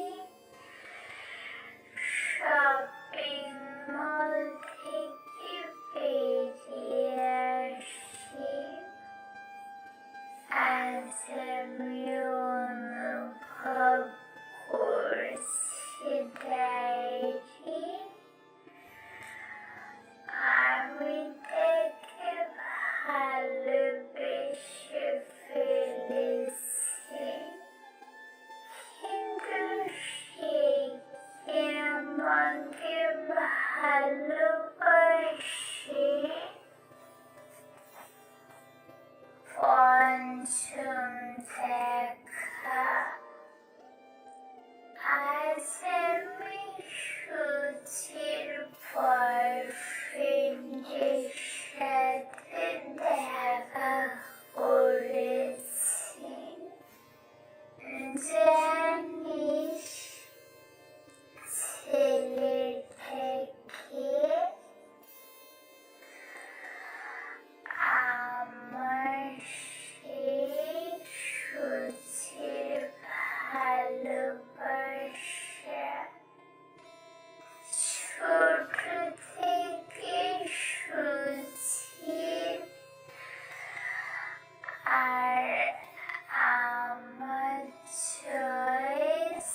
শপিং মল থেকে বেরিয়ে আসি। আজ আমি অনুভব করছি ডায়েরি, আমি তাকে ভালোবেসে ফেলেছি, কিন্তু সে কি আমাকে ভালোবাসে? পঞ্চম দেখা, আজ আমি সুচির বয়ফ্রেন্ডের সাথে দেখা করেছি। জানিস ছেলেটাকে আমার সেই সুচির ভালোবাসা, ছোট থেকে সুচি আর আমার চয়েস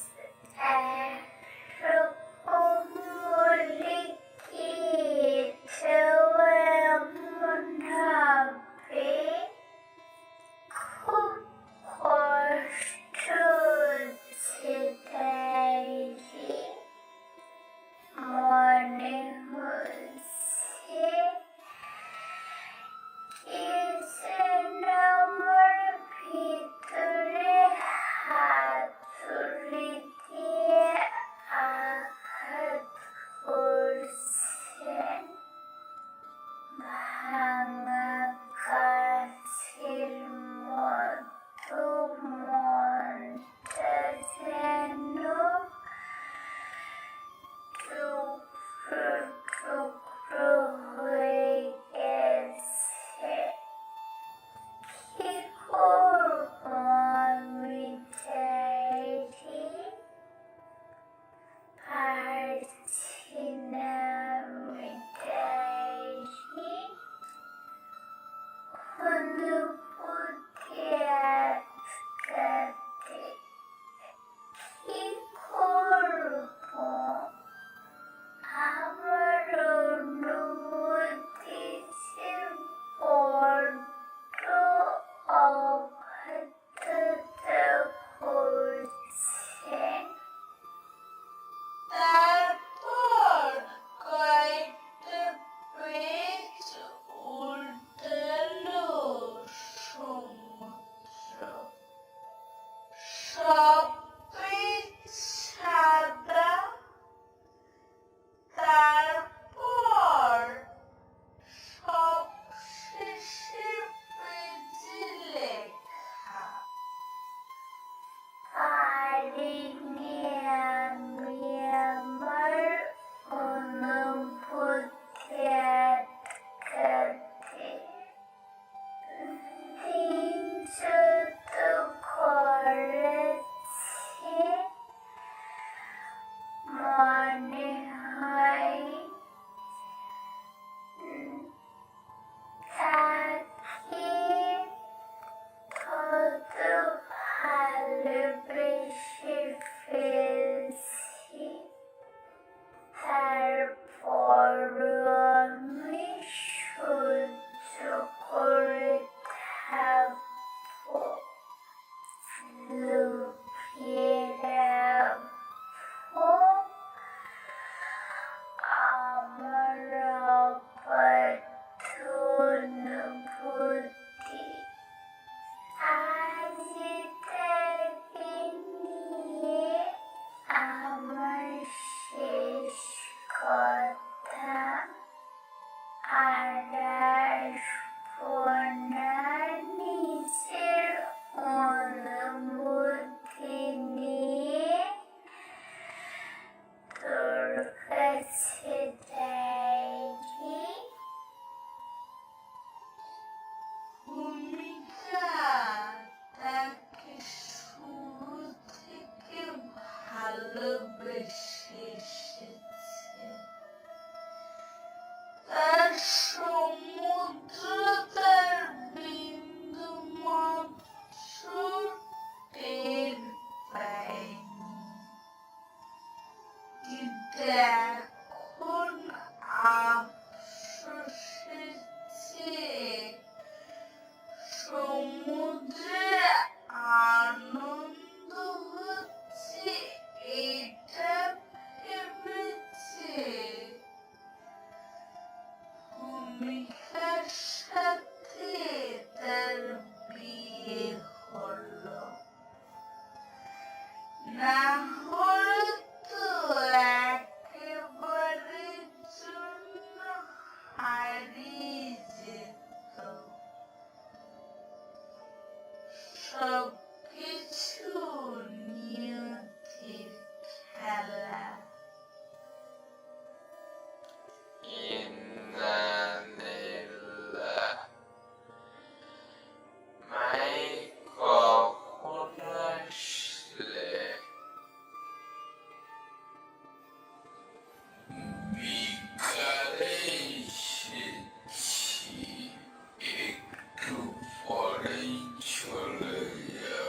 একরকম বলে কি এটাও এমন হবে? খুব কষ্ট হচ্ছে ডায়েরি, মনে হচ্ছে কি যেন আমার ভিতরে হাতুড়ি দিয়ে আঘাত করছেন। ভাঙা কাছের মতো মনটা যেন টুকরো টুকরো হয়ে গেছে। কি করব আমি ডায়েরি? পারছি না আমি ডায়েরি, নিজের অনুভূতি নিয়ে তোর কাছে দেয়নি। ভূমিকা তাকে শুরু থেকে ভালোবেসে এসেছে। তার সমুদ্র তার বিন্দু মাত্র টের পায়নি, কিন্তু এখন আফসোসের চেয়ে সমুদ্রে আনন্দ হচ্ছে এটা ভেবেছে। ভূমিকার সাথে তার বিয়ে হলো, না হলে তো একেবারে জন্য হারিয়ে যেত। সবকিছু নিয়তির খেলা। ইন্নালিল্লাহ। মাই কখন আসলে? বিকালে এসেছি, একটু পরেই চলে যাব।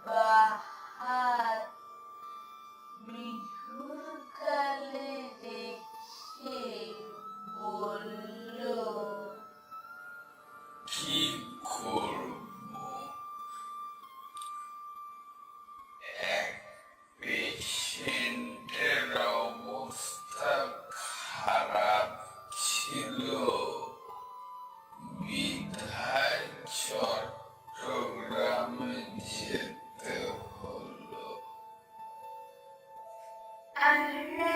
বাহার বিহুর কালে রেখে বলল, কি করব, এক পেশেন্টের অবস্থা খারাপ ছিল, বিধায় চট্টগ্রামে যেতে হলো। আরে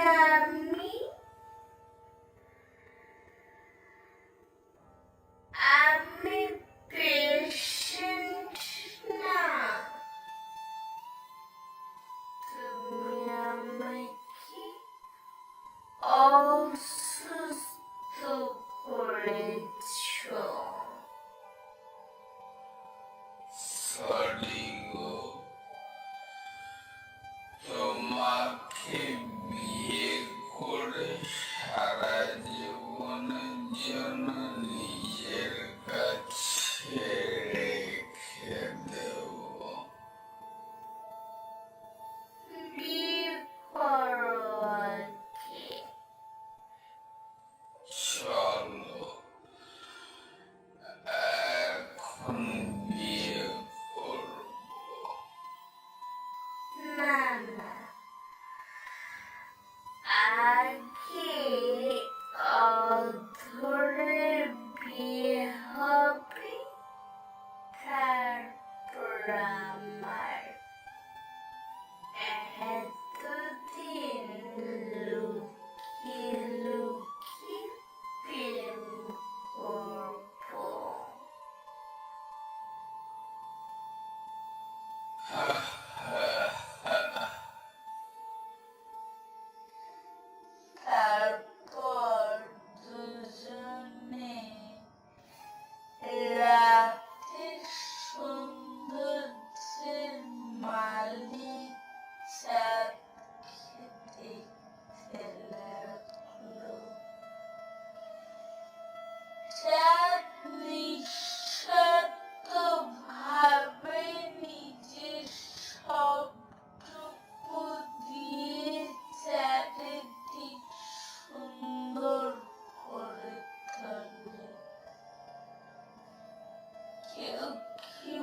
আমি পেশেন্ট না, তুমি আমাকে অসুস্থ করেছো। সরি গো, তোমাকে বিয়ে করে সারা জীবনের জন্য নিজের কাছে রেখে দেব। বিয়ে করো আগে। চলো এখন বিয়ে করব। না না, আগে অধরের বিয়ে হবে, তারপর আমার। এতদিন লুকিয়ে লুকিয়ে প্রেম করবো। তারপর দুজনে রাতের সৌন্দর্যের মালিক চাঁদকে দেখতে লাগলো। চাঁদ নিঃশর্তভাবে নিজের সবটুকু দিয়ে চারিদিক সুন্দর করে তোলে। কেউ কি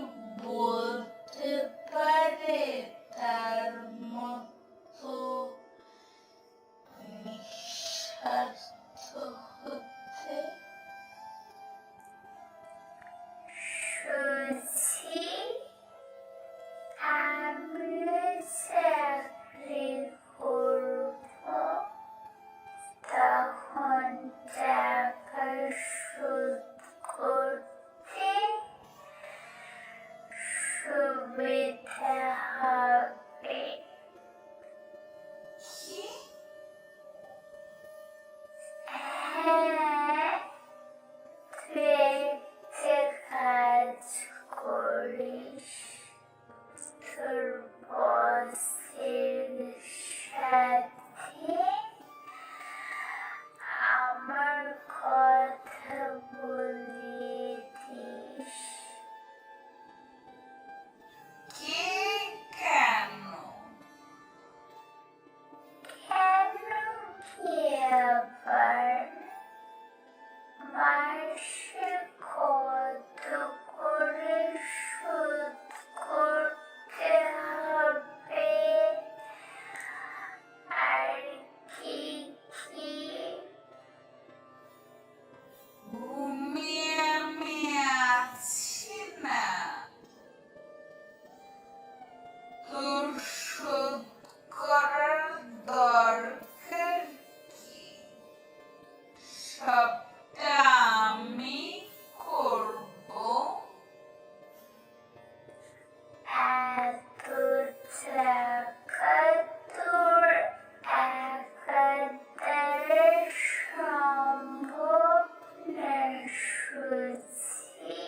বলতে পারে তার মতো নিঃস্বার্থ হতে? সুঝি, আমি চাকরি করব, তখন টাকা শোধ করতে সুবিধা হবে। কি? হ্যাঁ, তুই একটা কাজ করিস, তোর বসের সাথে আমার কথা বলিয়ে দিস। কে কেন? কেন কি আবার? মাসে কত করে শোধ করতে হবে? আর কি কি? ঘুমিয়ে আমি আছি না, তোর শোধ করার দরকার কি? সবটা আমি করব। এত টাকা তোর একা দ্বারা সম্ভব না সুঝি।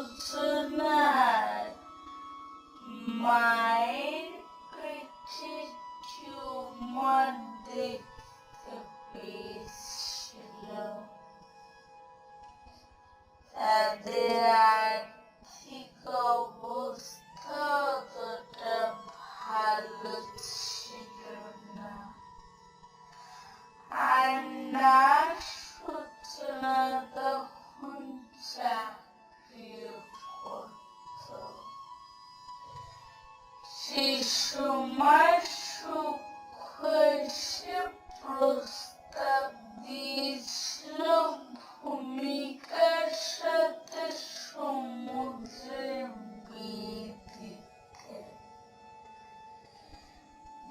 সূচনার মায়ের পিঠে চুমা দেখতে পেয়েছিল। তাদের আর্থিক অবস্থা অতটা ভালো ছিল না, আর না সূচনা তখন চাকরিও করত। সেই সময় সুখ এসে প্রস্তাব দিয়েছিল ভূমিকার সাথে সমুদ্রের বিয়ে দিতে।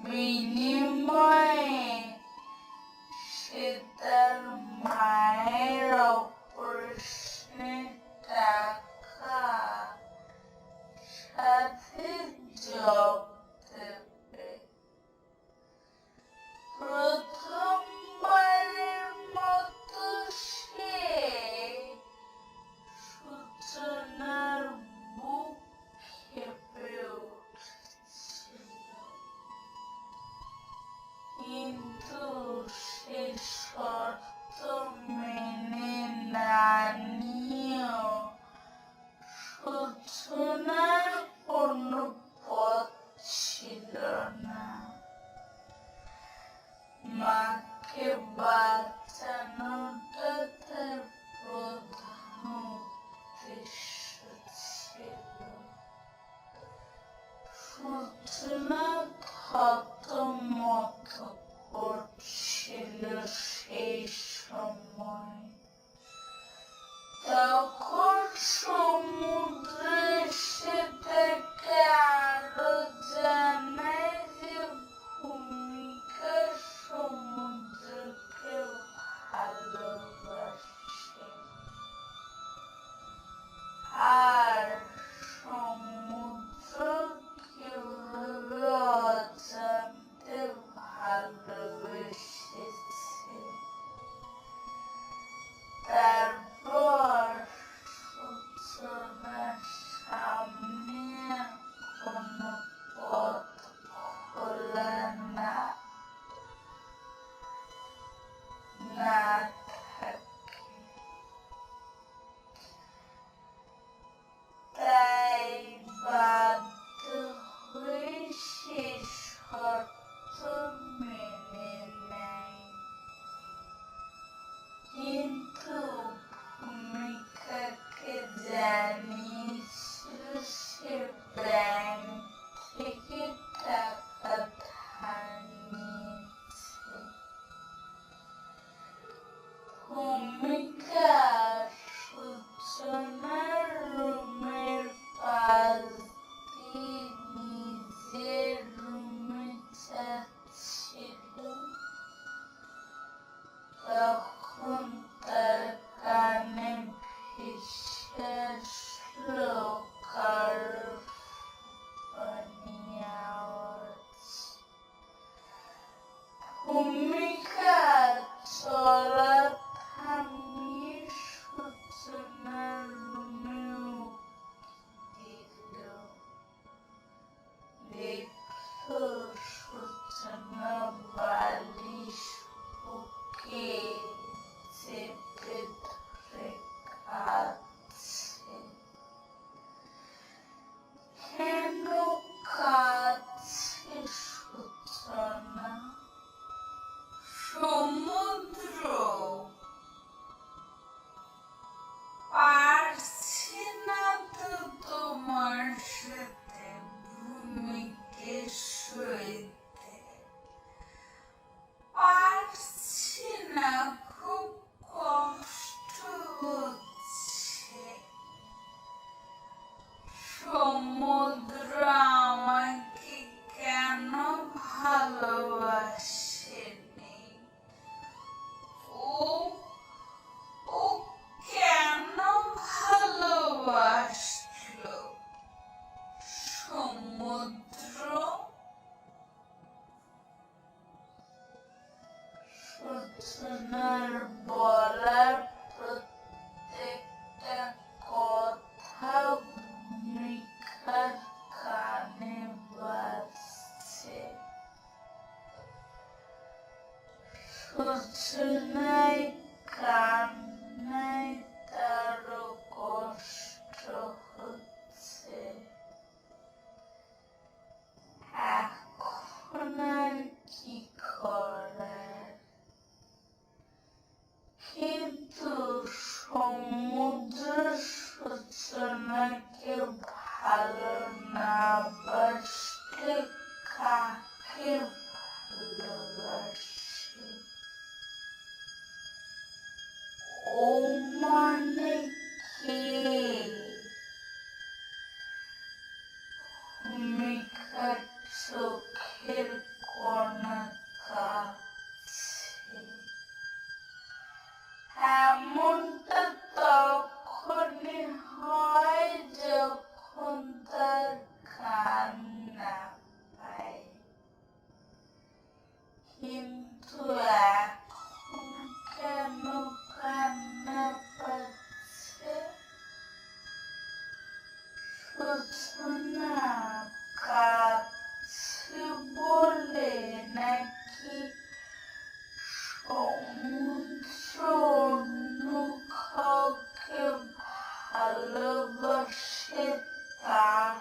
বিনিময়ে সে তার মায়ের অপারেশনের টাকা সাথে জব দেবে। প্রথমবারের মতো সে সূচনার বুক কেঁপে উঠেছিল, কিন্তু সে শর্ত মেনে না নিয়েও সূচনার কোনো পথ ছিল না। মাকে বাঁচানোটা তার প্রধান উদ্দেশ্য ছিল। সূচনা থতমত করছিল সেই সময়। তখন সমুদ্র এসে তাকে আরো জানায় যে ভূমিকা সমুদ্রকে ভালোবাসে, আর সমুদ্র কিভাবে অজান্তে ভালোবেসেছে। তারপর সূচনার সামনে কোনো পথ খোলা না থাকে। তাই বাধ্য হয়ে সে শর্ত মেনে নেয়, কিন্তু ভূমিকাকে জানিয়েছিল সে ব্যাংক থেকে টাকা ধার নিয়েছে। ভূমিকা সূচনার রুমের পাশ দিয়ে নিজের রুমে যাচ্ছিল, তখন তার কানে ভেসে আসলো কারো ফানি আওয়াজ। ভূমিকা চলা থামিয়ে সূচনার রুমে উঁকি দিল। দেখলো সূচনা বালিশ বুকে চেপে ধরে কাঁদছে। কেন কাঁদছে সূচনা? সমুদ্র পারছি না তো তোমার সাথে ভূমিকে সইতে, পারছি না, খুব কষ্ট হচ্ছে। সমুদ্র আমাকে কেন ভালোবাসেনি? ও ও কেন ভালোবাসলো? সমুদ্র সূচনার বলার প্রত্যেকটা কথা ভালো না বাসলে কাকে ভালোবাসে? ও মানে কে? ভূমিকার চোখের কোনা কাছে। এমনটা তখনই হয় যখন তার কান্না পায়, কিন্তু এখন কেন কান্না পাচ্ছে? সূচনা কাছে বলে নাকি সমুদ্র অন্য কাউকে ভালোবাসে তার